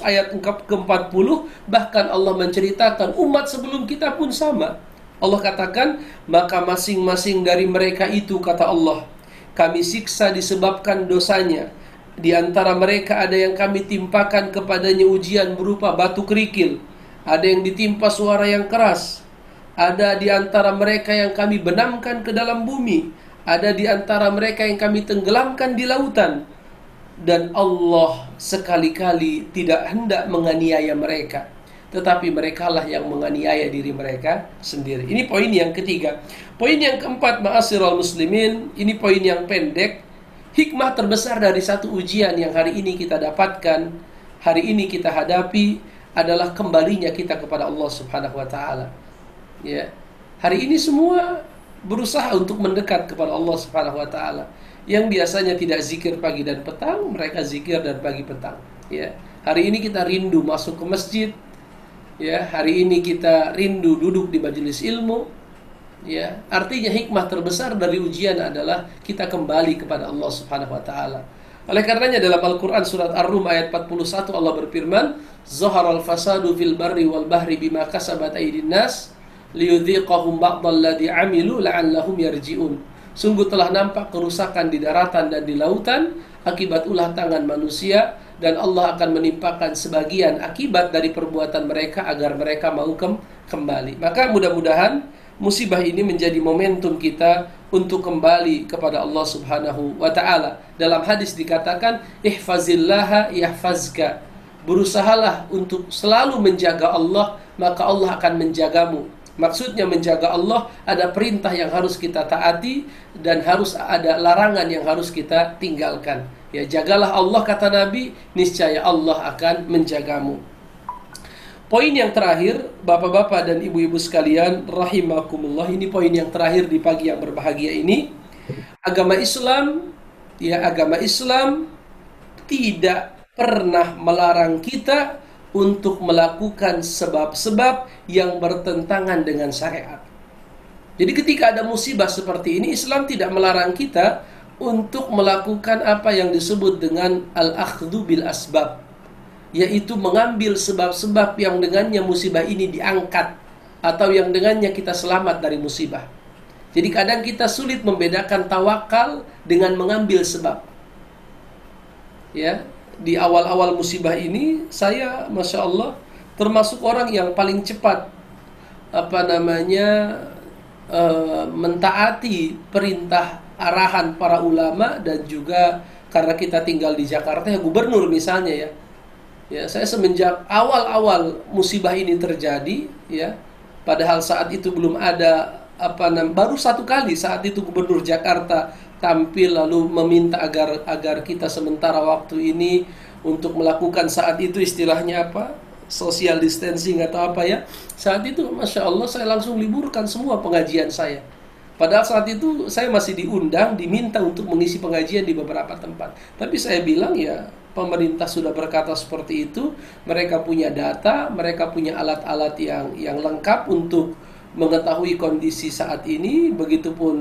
ayat ke-40, bahkan Allah menceritakan umat sebelum kita pun sama. Allah katakan, maka masing-masing dari mereka itu, kata Allah, kami siksa disebabkan dosanya. Di antara mereka ada yang kami timpakan kepadanya ujian berupa batu kerikil, ada yang ditimpa suara yang keras, ada di antara mereka yang kami benamkan ke dalam bumi, ada di antara mereka yang kami tenggelamkan di lautan. Dan Allah sekali-kali tidak hendak menganiaya mereka, tetapi merekalah yang menganiaya diri mereka sendiri. Ini poin yang ketiga. Poin yang keempat, ma'asyiral muslimin, ini poin yang pendek. Hikmah terbesar dari satu ujian yang hari ini kita dapatkan, hari ini kita hadapi, adalah kembalinya kita kepada Allah Subhanahu wa taala. Ya. Hari ini semua berusaha untuk mendekat kepada Allah Subhanahu wa taala. Yang biasanya tidak zikir pagi dan petang, mereka zikir dan pagi petang. Ya. Hari ini kita rindu masuk ke masjid. Ya, hari ini kita rindu duduk di majelis ilmu. Ya, artinya hikmah terbesar dari ujian adalah kita kembali kepada Allah Subhanahu wa taala. Oleh karenanya dalam Al-Qur'an surat Ar-Rum ayat 41 Allah berfirman, "Zaharal fasadu fil barri wal bahri bima kasabat aydin nas liyudhiqahum ba'dalladzi 'amilu la'allahum yarji'un." Sungguh telah nampak kerusakan di daratan dan di lautan akibat ulah tangan manusia, dan Allah akan menimpakan sebagian akibat dari perbuatan mereka agar mereka mau kembali. Maka mudah-mudahan musibah ini menjadi momentum kita untuk kembali kepada Allah Subhanahu wa taala. Dalam hadis dikatakan, ihfazillaha yahfazka. Berusahalah untuk selalu menjaga Allah, maka Allah akan menjagamu. Maksudnya menjaga Allah, ada perintah yang harus kita taati dan harus ada larangan yang harus kita tinggalkan. Ya, jagalah Allah, kata Nabi, niscaya Allah akan menjagamu. Poin yang terakhir, bapak-bapak dan ibu-ibu sekalian, rahimakumullah, ini poin yang terakhir di pagi yang berbahagia ini. Agama Islam tidak pernah melarang kita untuk melakukan sebab-sebab yang bertentangan dengan syariat. Jadi ketika ada musibah seperti ini, Islam tidak melarang kita untuk melakukan apa yang disebut dengan al-akhdhu bil asbab, yaitu mengambil sebab-sebab yang dengannya musibah ini diangkat, atau yang dengannya kita selamat dari musibah. Jadi kadang kita sulit membedakan tawakal dengan mengambil sebab. Ya, di awal-awal musibah ini saya, masya Allah, termasuk orang yang paling cepat mentaati perintah arahan para ulama, dan juga karena kita tinggal di Jakarta, ya gubernur misalnya ya. Ya, saya semenjak awal-awal musibah ini terjadi, ya, padahal saat itu belum ada baru satu kali saat itu gubernur Jakarta tampil lalu meminta agar kita sementara waktu ini untuk melakukan saat itu istilahnya social distancing atau apa ya. Saat itu masya Allah saya langsung liburkan semua pengajian saya. Padahal saat itu saya masih diminta untuk mengisi pengajian di beberapa tempat. Tapi saya bilang ya, pemerintah sudah berkata seperti itu, mereka punya data, mereka punya alat-alat yang lengkap untuk mengetahui kondisi saat ini. Begitupun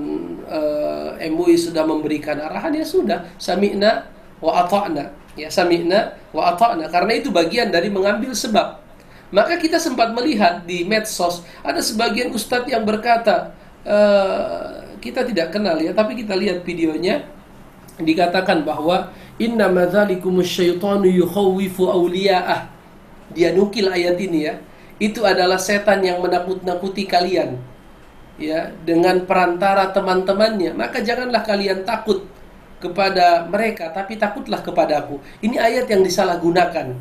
MUI sudah memberikan arahan, ya sudah, sami'na wa ata'na. Ya, sami'na wa ata'na, karena itu bagian dari mengambil sebab. Maka kita sempat melihat di medsos ada sebagian ustadz yang berkata, kita tidak kenal ya, tapi kita lihat videonya, dikatakan bahwa inna madzalikumus syaitanu yukhawwifu awliya'ah. Dia nukil ayat ini ya. Itu adalah setan yang menakut-nakuti kalian, ya, dengan perantara teman-temannya. Maka janganlah kalian takut kepada mereka, tapi takutlah kepadaku. Ini ayat yang disalahgunakan.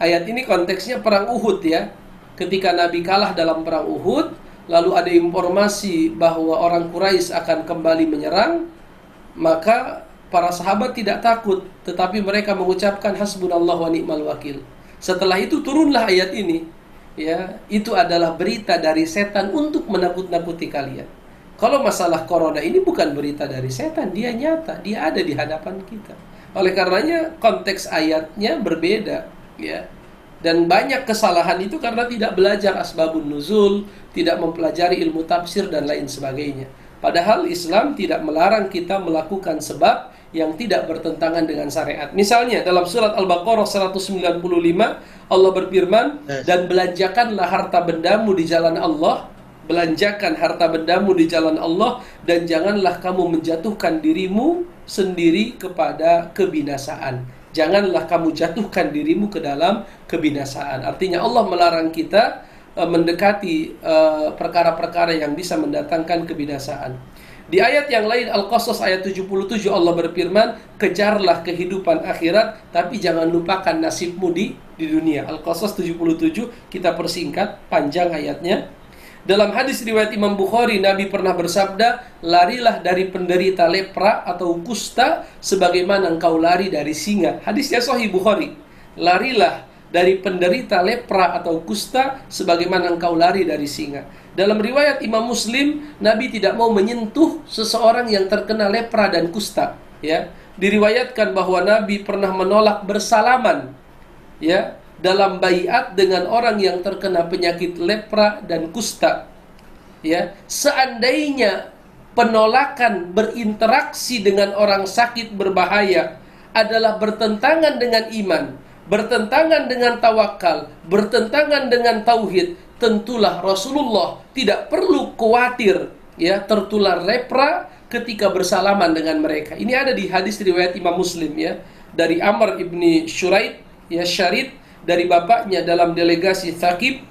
Ayat ini konteksnya perang Uhud ya. Ketika Nabi kalah dalam perang Uhud, lalu ada informasi bahwa orang Quraisy akan kembali menyerang, maka para sahabat tidak takut, tetapi mereka mengucapkan hasbunallah wa ni'mal wakil. Setelah itu turunlah ayat ini. Ya, itu adalah berita dari setan untuk menakut-nakuti kalian. Kalau masalah corona ini bukan berita dari setan, dia nyata, dia ada di hadapan kita. Oleh karenanya konteks ayatnya berbeda, ya. Dan banyak kesalahan itu karena tidak belajar asbabun nuzul, tidak mempelajari ilmu tafsir dan lain sebagainya. Padahal Islam tidak melarang kita melakukan sebab yang tidak bertentangan dengan syariat. Misalnya dalam surat Al-Baqarah 195 Allah berfirman, dan belanjakanlah harta bendamu di jalan Allah, belanjakan harta bendamu di jalan Allah, dan janganlah kamu menjatuhkan dirimu sendiri kepada kebinasaan. Janganlah kamu jatuhkan dirimu ke dalam kebinasaan. Artinya Allah melarang kita mendekati perkara-perkara yang bisa mendatangkan kebinasaan. Di ayat yang lain Al-Qasas ayat 77 Allah berfirman, kejarlah kehidupan akhirat tapi jangan lupakan nasibmu di dunia. Al-Qasas 77 kita persingkat, panjang ayatnya. Dalam hadis riwayat Imam Bukhari, Nabi pernah bersabda, larilah dari penderita lepra atau kusta sebagaimana engkau lari dari singa. Hadisnya Sahih Bukhari. Larilah dari penderita lepra atau kusta sebagaimana engkau lari dari singa. Dalam riwayat Imam Muslim, Nabi tidak mau menyentuh seseorang yang terkena lepra dan kusta. Ya, diriwayatkan bahwa Nabi pernah menolak bersalaman, ya, dalam baiat dengan orang yang terkena penyakit lepra dan kusta. Ya, seandainya penolakan berinteraksi dengan orang sakit berbahaya adalah bertentangan dengan iman, bertentangan dengan tawakal, bertentangan dengan tauhid, tentulah Rasulullah tidak perlu khawatir, ya, tertular lepra ketika bersalaman dengan mereka. Ini ada di hadis riwayat Imam Muslim, ya, dari Amr ibni Syuraid, ya, Syarid, dari bapaknya dalam delegasi Thaqib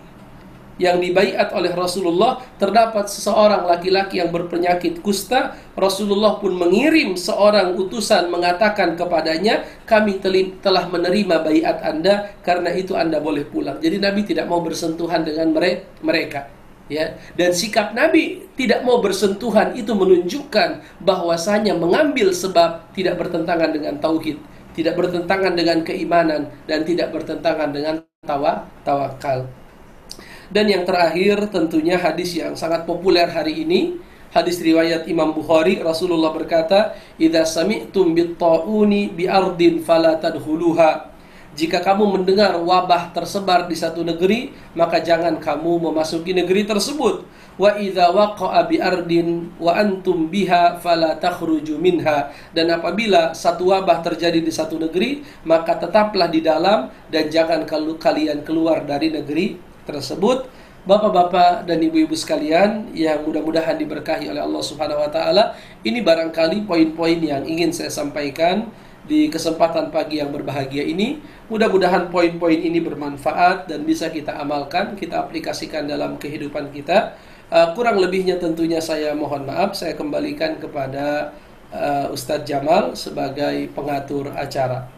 yang dibaiat oleh Rasulullah. Terdapat seseorang laki-laki yang berpenyakit kusta. Rasulullah pun mengirim seorang utusan mengatakan kepadanya, kami telah menerima baiat Anda, karena itu Anda boleh pulang. Jadi Nabi tidak mau bersentuhan dengan mereka, ya. Dan sikap Nabi tidak mau bersentuhan itu menunjukkan bahwasanya mengambil sebab tidak bertentangan dengan tauhid, tidak bertentangan dengan keimanan, dan tidak bertentangan dengan tawakal. Dan yang terakhir tentunya hadis yang sangat populer hari ini, hadis riwayat Imam Bukhari. Rasulullah berkata, "Idza sami'tum bit-ta'uni bi ardin fala tadkhuluha." Jika kamu mendengar wabah tersebar di satu negeri, maka jangan kamu memasuki negeri tersebut. Wa idza waqa'a bi ardin wa antum biha fala takhruju minha. Dan apabila satu wabah terjadi di satu negeri, maka tetaplah di dalam dan jangan kalian keluar dari negeri tersebut. Bapak-bapak dan ibu-ibu sekalian yang mudah-mudahan diberkahi oleh Allah Subhanahu wa taala, ini barangkali poin-poin yang ingin saya sampaikan di kesempatan pagi yang berbahagia ini. Mudah-mudahan poin-poin ini bermanfaat dan bisa kita amalkan, kita aplikasikan dalam kehidupan kita. Kurang lebihnya tentunya saya mohon maaf. Saya kembalikan kepada Ustadz Jamal sebagai pengatur acara.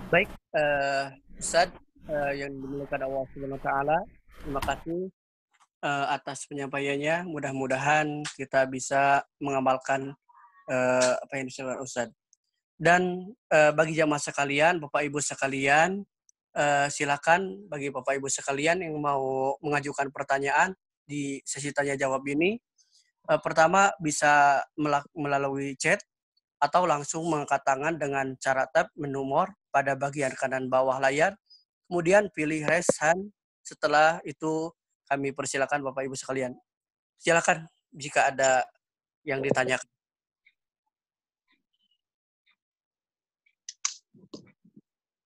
Baik, Ustadz yang dimuliakan Allah Subhanahu wa taala, terima kasih atas penyampaiannya. Mudah-mudahan kita bisa mengamalkan apa yang disampaikan Ustadz. Dan bagi jamaah sekalian, Bapak Ibu sekalian, silakan bagi Bapak Ibu sekalian yang mau mengajukan pertanyaan di sesi tanya jawab ini. Pertama bisa melalui chat atau langsung mengangkat tangan dengan cara tap menu more pada bagian kanan bawah layar. Kemudian pilih raise hand. Setelah itu kami persilakan Bapak Ibu sekalian. Silakan jika ada yang ditanyakan.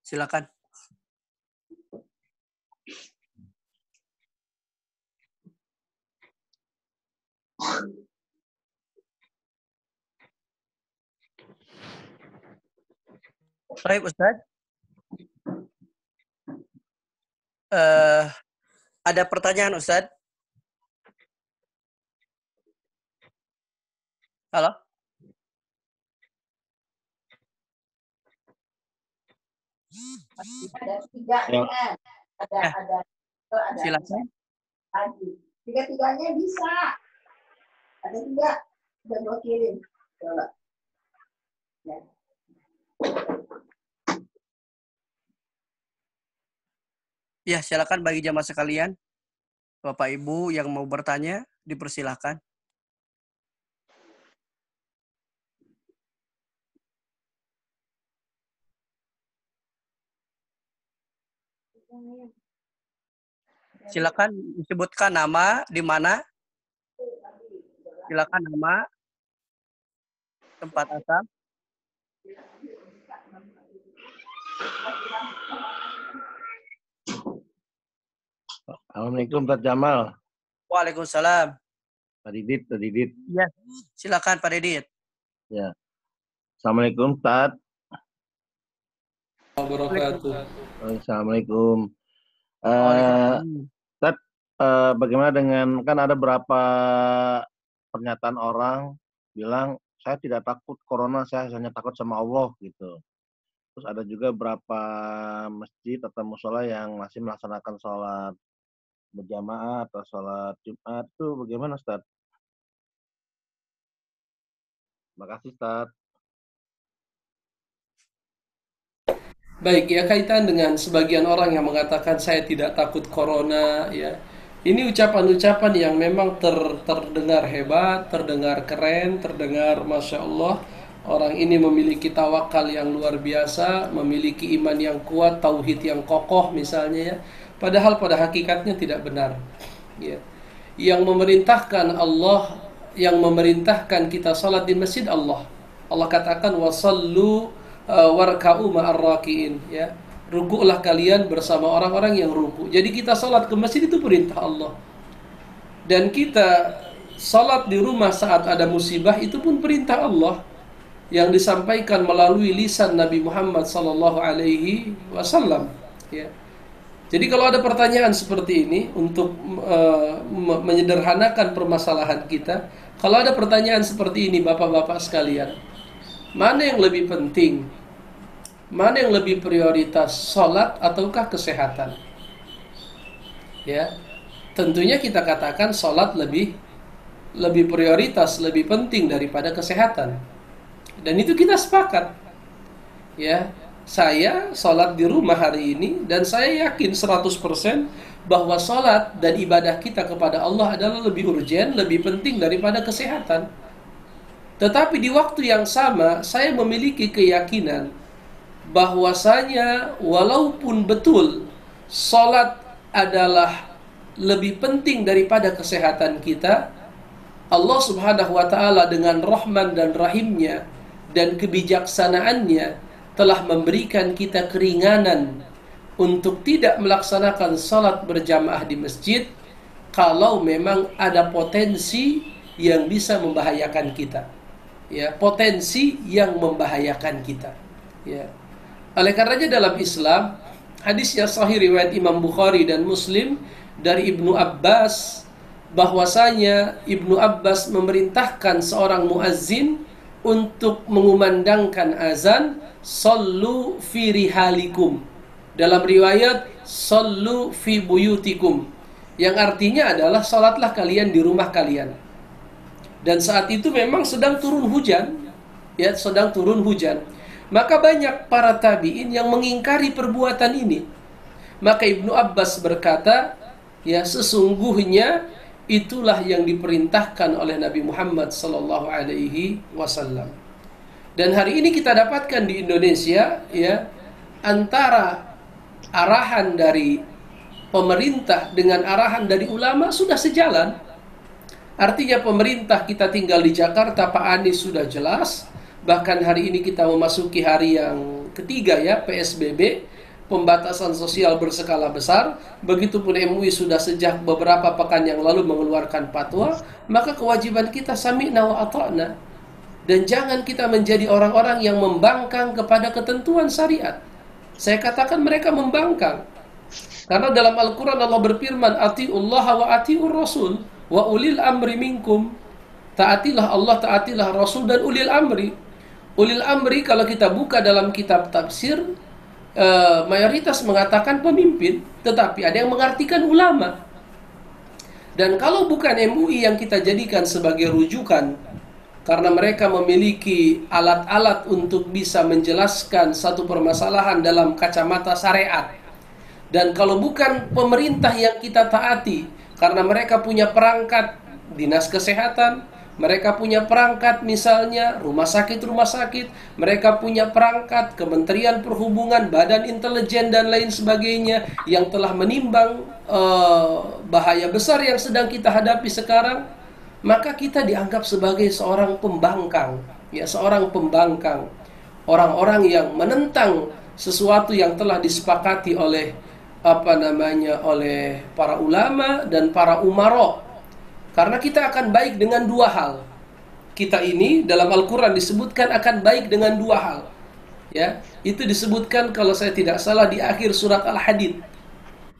Silakan. Baik Ustadz. Ada pertanyaan Ustadz? Halo?
Ada tiga
Ya.
kan? Ada
Silakan.
lagi. Tiga-tiganya bisa. Ada tiga. Udah gua kirim. Coba. Ya.
Ya, silakan bagi jamaah sekalian. Bapak Ibu yang mau bertanya, dipersilahkan. Silakan disebutkan nama, di mana. Silakan nama, tempat asal.
Assalamualaikum Ustaz Jamal.
Waalaikumsalam.
Pak Didit.
Ya, silakan Pak Didit.
Ya. Assalamualaikum Ustaz.
Wabarakatuh.
Assalamualaikum.
Waalaikumsalam.
Ustaz, bagaimana dengan, kan ada berapa pernyataan orang bilang saya tidak takut corona, saya hanya takut sama Allah gitu. Terus ada juga berapa masjid atau musola yang masih melaksanakan sholat berjamaah atau sholat Jumat, itu bagaimana Ustaz? Terima kasih Ustaz.
Baik, ya kaitan dengan sebagian orang yang mengatakan saya tidak takut corona, ya. Ini ucapan-ucapan yang memang terdengar hebat, terdengar keren, terdengar Masya Allah. Orang ini memiliki tawakal yang luar biasa, memiliki iman yang kuat, tauhid yang kokoh misalnya ya. Padahal pada hakikatnya tidak benar. Ya. Yang memerintahkan Allah, yang memerintahkan kita salat di masjid Allah. Allah katakan wasallu warka'u ma'ar raki'in, ya. Rukuklah kalian bersama orang-orang yang rukuk. Jadi kita salat ke masjid itu perintah Allah. Dan kita salat di rumah saat ada musibah itu pun perintah Allah yang disampaikan melalui lisan Nabi Muhammad sallallahu alaihi wasallam, ya. Jadi kalau ada pertanyaan seperti ini untuk menyederhanakan permasalahan kita, kalau ada pertanyaan seperti ini Bapak-bapak sekalian, mana yang lebih penting? Mana yang lebih prioritas, sholat ataukah kesehatan? Ya, tentunya kita katakan sholat lebih prioritas, lebih penting daripada kesehatan. Dan itu kita sepakat. Ya, saya sholat di rumah hari ini dan saya yakin 100% bahwa sholat dan ibadah kita kepada Allah adalah lebih urgen, lebih penting daripada kesehatan. Tetapi di waktu yang sama saya memiliki keyakinan bahwasanya walaupun betul salat adalah lebih penting daripada kesehatan kita, Allah Subhanahu wa taala dengan Rahman dan Rahimnya dan kebijaksanaannya telah memberikan kita keringanan untuk tidak melaksanakan salat berjamaah di masjid kalau memang ada potensi yang bisa membahayakan kita. Ya, potensi yang membahayakan kita. Ya. Oleh karenanya dalam Islam, hadis yang sahih riwayat Imam Bukhari dan Muslim dari Ibnu Abbas, bahwasanya Ibnu Abbas memerintahkan seorang muazzin untuk mengumandangkan azan, sallu fi rihalikum. Dalam riwayat sallu fi buyutikum, yang artinya adalah salatlah kalian di rumah kalian. Dan saat itu memang sedang turun hujan, ya, sedang turun hujan. Maka banyak para tabi'in yang mengingkari perbuatan ini. Maka Ibnu Abbas berkata, ya sesungguhnya itulah yang diperintahkan oleh Nabi Muhammad sallallahu alaihi wasallam. Dan hari ini kita dapatkan di Indonesia, ya, antara arahan dari pemerintah dengan arahan dari ulama sudah sejalan. Artinya pemerintah, kita tinggal di Jakarta, Pak Anies sudah jelas. Bahkan hari ini kita memasuki hari yang ketiga, ya, PSBB, pembatasan sosial berskala besar. Begitupun MUI sudah sejak beberapa pekan yang lalu mengeluarkan fatwa. Maka kewajiban kita sami'na wa ata'na. Dan jangan kita menjadi orang-orang yang membangkang kepada ketentuan syariat. Saya katakan mereka membangkang. Karena dalam Al-Quran Allah berfirman, ati'ullah wa ati'ur rasul wa ulil amri minkum. Taatilah Allah, taatilah Rasul dan ulil amri. Ulil amri kalau kita buka dalam kitab tafsir, mayoritas mengatakan pemimpin, tetapi ada yang mengartikan ulama. Dan kalau bukan MUI yang kita jadikan sebagai rujukan, karena mereka memiliki alat-alat untuk bisa menjelaskan satu permasalahan dalam kacamata syariat, dan kalau bukan pemerintah yang kita taati, karena mereka punya perangkat dinas kesehatan, mereka punya perangkat misalnya rumah sakit, mereka punya perangkat Kementerian Perhubungan, Badan Intelijen dan lain sebagainya yang telah menimbang bahaya besar yang sedang kita hadapi sekarang, maka kita dianggap sebagai seorang pembangkang, ya, seorang pembangkang, orang-orang yang menentang sesuatu yang telah disepakati oleh oleh para ulama dan para umara. Karena kita akan baik dengan dua hal. Kita ini dalam Al-Quran disebutkan akan baik dengan dua hal. Ya, itu disebutkan kalau saya tidak salah di akhir surat Al-Hadid.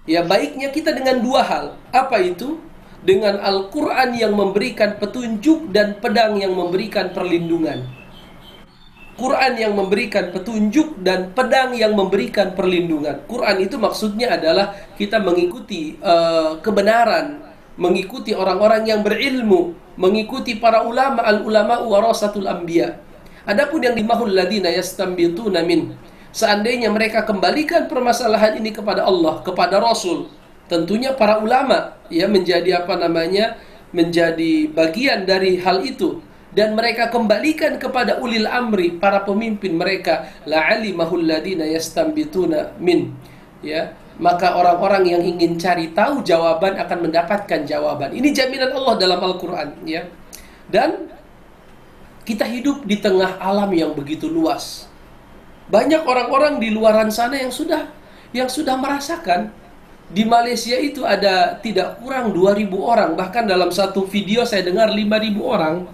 Ya, baiknya kita dengan dua hal. Apa itu? Dengan Al-Quran yang memberikan petunjuk dan pedang yang memberikan perlindungan. Quran yang memberikan petunjuk dan pedang yang memberikan perlindungan. Quran itu maksudnya adalah kita mengikuti kebenaran, mengikuti orang-orang yang berilmu, mengikuti para ulama, al-ulama warasatul anbiya. Adapun yang dimahul ladina yastambituna min, seandainya mereka kembalikan permasalahan ini kepada Allah, kepada Rasul, tentunya para ulama ya menjadi menjadi bagian dari hal itu, dan mereka kembalikan kepada ulil amri, para pemimpin mereka, la'alimahul ladina yastambituna min, ya, maka orang-orang yang ingin cari tahu jawaban akan mendapatkan jawaban. Ini jaminan Allah dalam Al-Quran, ya. Dan kita hidup di tengah alam yang begitu luas. Banyak orang-orang di luaran sana yang sudah merasakan. Di Malaysia itu ada tidak kurang 2.000 orang, bahkan dalam satu video saya dengar 5.000 orang.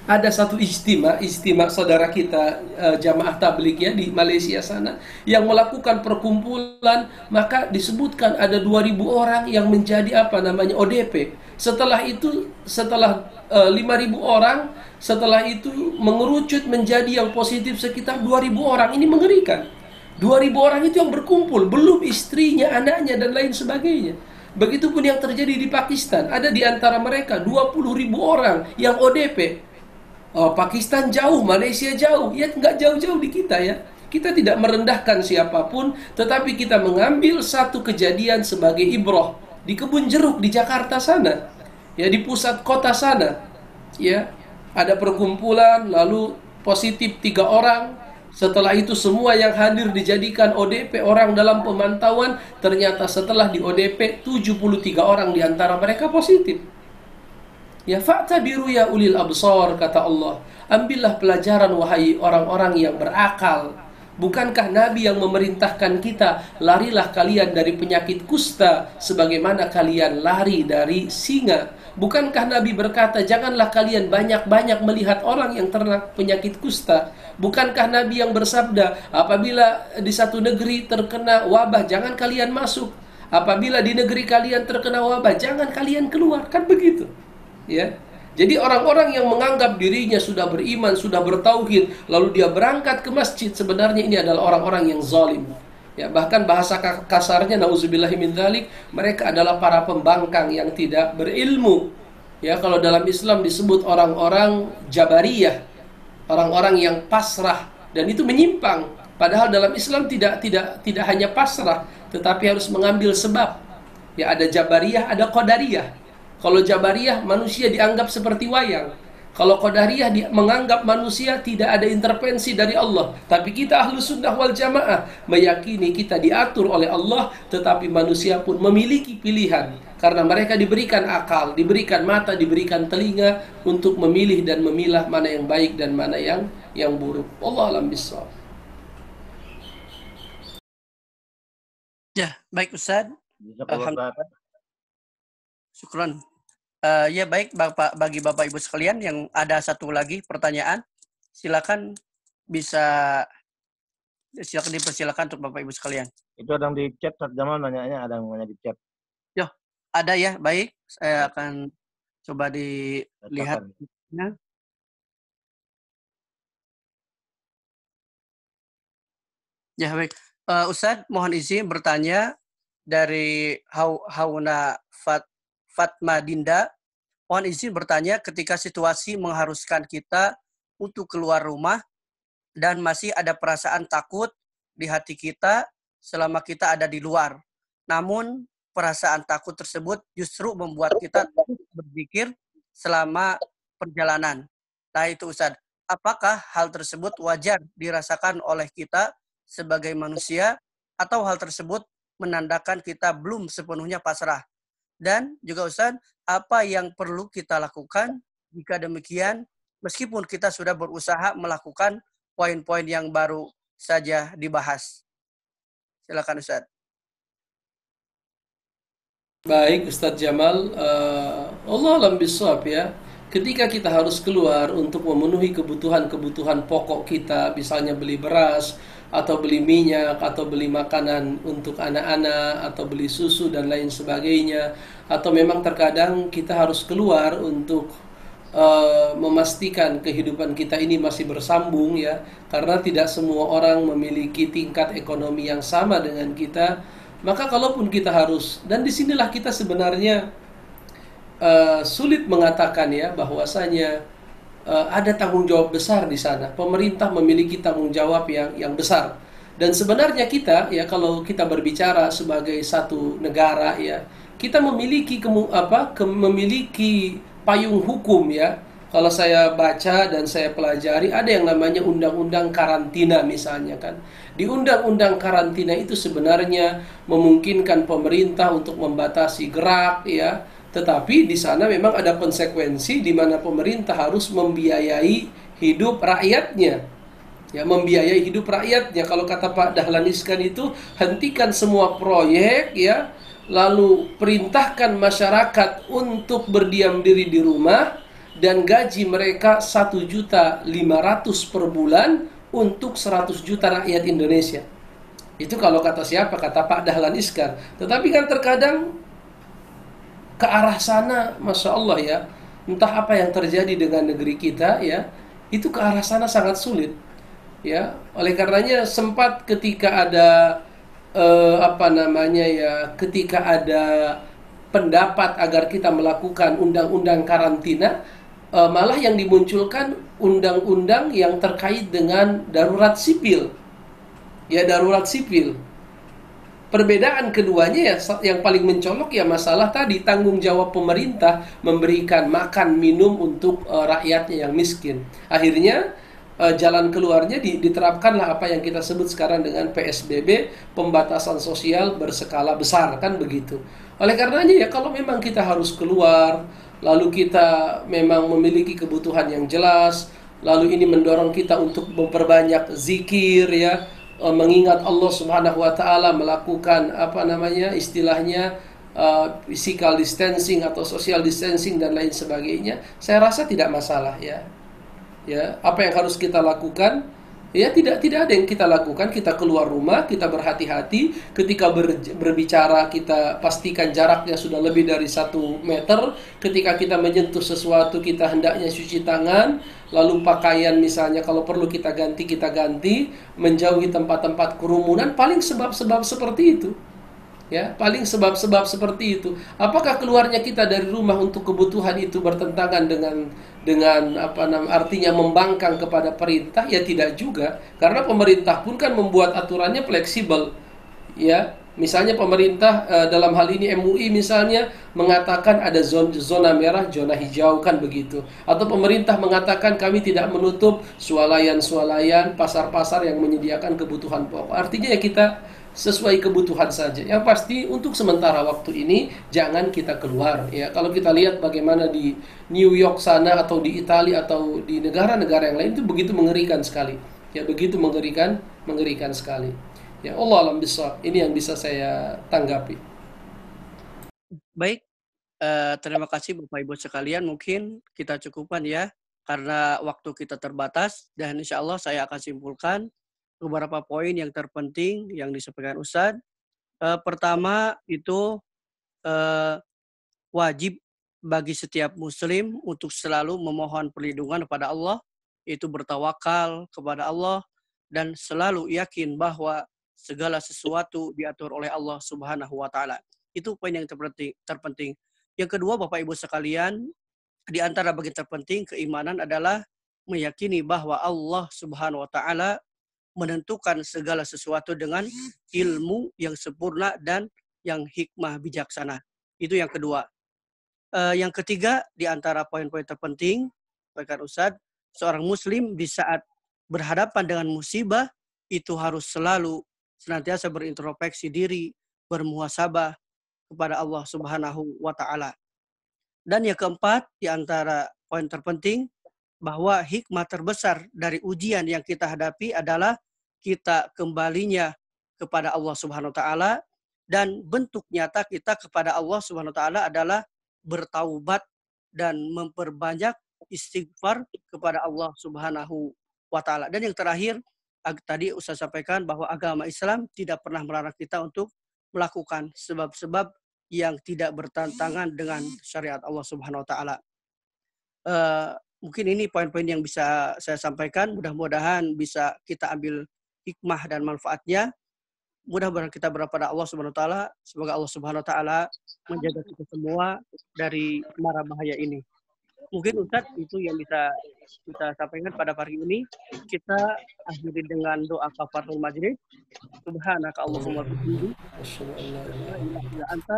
Ada satu istimewa saudara kita jamaah tabligh ya di Malaysia sana yang melakukan perkumpulan, maka disebutkan ada 2.000 orang yang menjadi ODP. Setelah 5.000 orang, setelah itu mengerucut menjadi yang positif sekitar 2.000 orang. Ini mengerikan. 2.000 orang itu yang berkumpul, belum istrinya, anaknya dan lain sebagainya. Begitupun yang terjadi di Pakistan. Ada di antara mereka 20.000 orang yang ODP. Pakistan jauh, Malaysia jauh, ya nggak jauh-jauh di kita ya. Kita tidak merendahkan siapapun, tetapi kita mengambil satu kejadian sebagai ibrah. Di kebun jeruk di Jakarta sana, ya di pusat kota sana, ya ada perkumpulan, lalu positif 3 orang. Setelah itu semua yang hadir dijadikan ODP, orang dalam pemantauan. Ternyata setelah di ODP 73 orang di antara mereka positif. Ya, fa'tabiru ya ulil absar, kata Allah. Ambillah pelajaran wahai orang-orang yang berakal. Bukankah Nabi yang memerintahkan kita, larilah kalian dari penyakit kusta sebagaimana kalian lari dari singa? Bukankah Nabi berkata, janganlah kalian banyak-banyak melihat orang yang terkena penyakit kusta? Bukankah Nabi yang bersabda, apabila di satu negeri terkena wabah, jangan kalian masuk. Apabila di negeri kalian terkena wabah, jangan kalian keluar. Kan begitu. Ya, jadi orang-orang yang menganggap dirinya sudah beriman, sudah bertauhid, lalu dia berangkat ke masjid, sebenarnya ini adalah orang-orang yang zalim. Ya, bahkan bahasa kasarnya, nauzubillahi min dzalik, mereka adalah para pembangkang yang tidak berilmu. Ya, kalau dalam Islam disebut orang-orang Jabariyah, orang-orang yang pasrah, dan itu menyimpang. Padahal dalam Islam tidak hanya pasrah, tetapi harus mengambil sebab. Ya, ada Jabariyah, ada Qadariyah. Kalau Jabariyah, manusia dianggap seperti wayang. Kalau Qadariyah menganggap manusia tidak ada intervensi dari Allah. Tapi kita ahlu sunnah wal jamaah meyakini kita diatur oleh Allah, tetapi manusia pun memiliki pilihan. Karena mereka diberikan akal, diberikan mata, diberikan telinga untuk memilih dan memilah mana yang baik dan mana yang buruk. Allah alam bisawab.
Ya, baik Ustaz. Alhamdulillah. Syukron. Ya baik bagi Bapak Ibu sekalian yang ada satu lagi pertanyaan, silakan dipersilakan untuk Bapak Ibu sekalian.
Itu ada yang di chat, Jamal nanyanya, ada yang nanya di chat.
Yo, ada ya, baik. Saya akan coba dilihat. Ya baik. Ustadz, mohon izin bertanya dari Hauna Fatma Dinda. Mohon izin bertanya, ketika situasi mengharuskan kita untuk keluar rumah dan masih ada perasaan takut di hati kita selama kita ada di luar. Namun perasaan takut tersebut justru membuat kita berzikir selama perjalanan. Nah itu Ustadz, apakah hal tersebut wajar dirasakan oleh kita sebagai manusia atau hal tersebut menandakan kita belum sepenuhnya pasrah? Dan juga Ustadz, apa yang perlu kita lakukan jika demikian meskipun kita sudah berusaha melakukan poin-poin yang baru saja dibahas? Silakan Ustadz.
Baik Ustadz Jamal, Allah alam bisawab ya. Ketika kita harus keluar untuk memenuhi kebutuhan-kebutuhan pokok kita, misalnya beli beras, atau beli minyak, atau beli makanan untuk anak-anak, atau beli susu dan lain sebagainya, atau memang terkadang kita harus keluar untuk memastikan kehidupan kita ini masih bersambung ya, karena tidak semua orang memiliki tingkat ekonomi yang sama dengan kita. Maka kalaupun kita harus, dan disinilah kita sebenarnya sulit mengatakan ya bahwasanya ada tanggung jawab besar di sana. Pemerintah memiliki tanggung jawab yang besar. Dan sebenarnya kita ya, kalau kita berbicara sebagai satu negara ya, kita memiliki memiliki payung hukum ya. Kalau saya baca dan saya pelajari, ada yang namanya undang-undang karantina misalnya kan. Di undang-undang karantina itu sebenarnya memungkinkan pemerintah untuk membatasi gerak ya. Tetapi di sana memang ada konsekuensi di mana pemerintah harus membiayai hidup rakyatnya. Ya, membiayai hidup rakyatnya. Kalau kata Pak Dahlan Iskan itu, hentikan semua proyek ya, lalu perintahkan masyarakat untuk berdiam diri di rumah dan gaji mereka 1.500.000 per bulan untuk 100 juta rakyat Indonesia. Itu kalau kata siapa? Kata Pak Dahlan Iskan. Tetapi kan terkadang ke arah sana, Masya Allah ya, entah apa yang terjadi dengan negeri kita ya, itu ke arah sana sangat sulit ya. Oleh karenanya sempat ketika ada ketika ada pendapat agar kita melakukan undang-undang karantina, malah yang dimunculkan undang-undang yang terkait dengan darurat sipil. Ya, darurat sipil. Perbedaan keduanya ya, yang paling mencolok ya masalah tadi, tanggung jawab pemerintah memberikan makan minum untuk rakyatnya yang miskin. Akhirnya jalan keluarnya diterapkanlah apa yang kita sebut sekarang dengan PSBB, pembatasan sosial berskala besar, kan begitu. Oleh karenanya ya, kalau memang kita harus keluar, lalu kita memang memiliki kebutuhan yang jelas, lalu ini mendorong kita untuk memperbanyak zikir ya, mengingat Allah Subhanahu wa taala, melakukan istilahnya physical distancing atau social distancing dan lain sebagainya, saya rasa tidak masalah ya. Ya, apa yang harus kita lakukan? Ya, tidak ada yang kita lakukan. Kita keluar rumah, kita berhati-hati. Ketika berbicara, kita pastikan jaraknya sudah lebih dari 1 meter. Ketika kita menyentuh sesuatu, kita hendaknya cuci tangan. Lalu pakaian misalnya kalau perlu kita ganti. Menjauhi tempat-tempat kerumunan. Paling sebab-sebab seperti itu. Ya, paling sebab-sebab seperti itu. Apakah keluarnya kita dari rumah untuk kebutuhan itu bertentangan dengan artinya membangkang kepada perintah? Ya tidak juga, karena pemerintah pun kan membuat aturannya fleksibel. Ya, misalnya pemerintah dalam hal ini MUI misalnya mengatakan ada zona merah, zona hijau, kan begitu. Atau pemerintah mengatakan kami tidak menutup swalayan-swalayan, pasar-pasar yang menyediakan kebutuhan pokok. Artinya ya kita sesuai kebutuhan saja. Yang pasti untuk sementara waktu ini jangan kita keluar ya. Kalau kita lihat bagaimana di New York sana atau di Italia atau di negara-negara yang lain, itu begitu mengerikan sekali. Ya, begitu mengerikan sekali. Ya, Allah alam bisawab. Ini yang bisa saya tanggapi.
Baik, terima kasih Bapak Ibu sekalian. Mungkin kita cukupkan ya, karena waktu kita terbatas, dan insya Allah saya akan simpulkan beberapa poin yang terpenting yang disampaikan Ustadz. Pertama itu wajib bagi setiap muslim untuk selalu memohon perlindungan kepada Allah, itu bertawakal kepada Allah dan selalu yakin bahwa segala sesuatu diatur oleh Allah Subhanahu wa taala. Itu poin yang terpenting. Yang kedua, Bapak Ibu sekalian, di antara bagian terpenting keimanan adalah meyakini bahwa Allah Subhanahu wa taala menentukan segala sesuatu dengan ilmu yang sempurna dan yang hikmah bijaksana. Itu yang kedua. Yang ketiga, di antara poin-poin terpenting, Pak Ustadz, seorang muslim di saat berhadapan dengan musibah itu harus selalu senantiasa berintrospeksi diri, bermuhasabah kepada Allah Subhanahu wa taala. Dan yang keempat, di antara poin terpenting, bahwa hikmah terbesar dari ujian yang kita hadapi adalah kita kembalinya kepada Allah Subhanahu wa taala, dan bentuk nyata kita kepada Allah Subhanahu wa taala adalah bertaubat dan memperbanyak istighfar kepada Allah Subhanahu wa taala. Dan yang terakhir, tadi Ustaz sampaikan bahwa agama Islam tidak pernah melarang kita untuk melakukan sebab-sebab yang tidak bertentangan dengan syariat Allah Subhanahu wa taala. Mungkin ini poin-poin yang bisa saya sampaikan. Mudah-mudahan bisa kita ambil hikmah dan manfaatnya. Mudah-mudahan kita berdoa pada Allah Subhanahu wa taala, semoga Allah Subhanahu wa taala menjaga kita semua dari mara bahaya ini. Mungkin Ustadz itu yang bisa kita sampaikan pada pagi ini. Kita akhiri dengan doa kafaratul majlis. Subhanaka Allahumma bihamdika asyhadu an la ilaha illa anta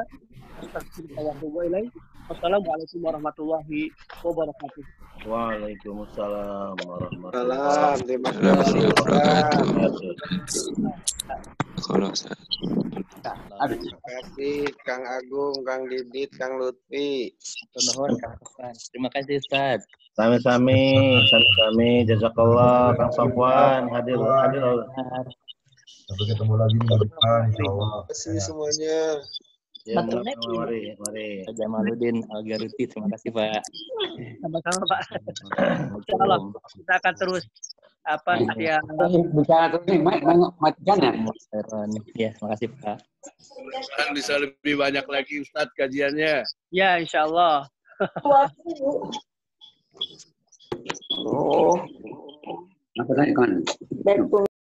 astaghfiruka wa atubu ilaik. Wassalamualaikum warahmatullahi wabarakatuh.
Waalaikumsalam warahmatullahi
Terima kasih
Terima kasih Kang Agung, Kang Didit, Kang Lutfi.
Terima kasih Ustaz.
Sami-sami, jazakallah. Kang Safwan hadir.
Sampai ketemu lagi minggu depan, insyaallah.
Terima kasih semuanya.
Ya, mari.
Pak Jamaluddin Al-Garuti, terima kasih Pak.
Sama-sama Pak. Insyaallah kita akan terus ya
bicara terus nih, matikan ya.
Ya, terima kasih Pak.
Kan bisa lebih banyak lagi Ustadz kajiannya.
Ya, insyaallah.
Apa tadi kan?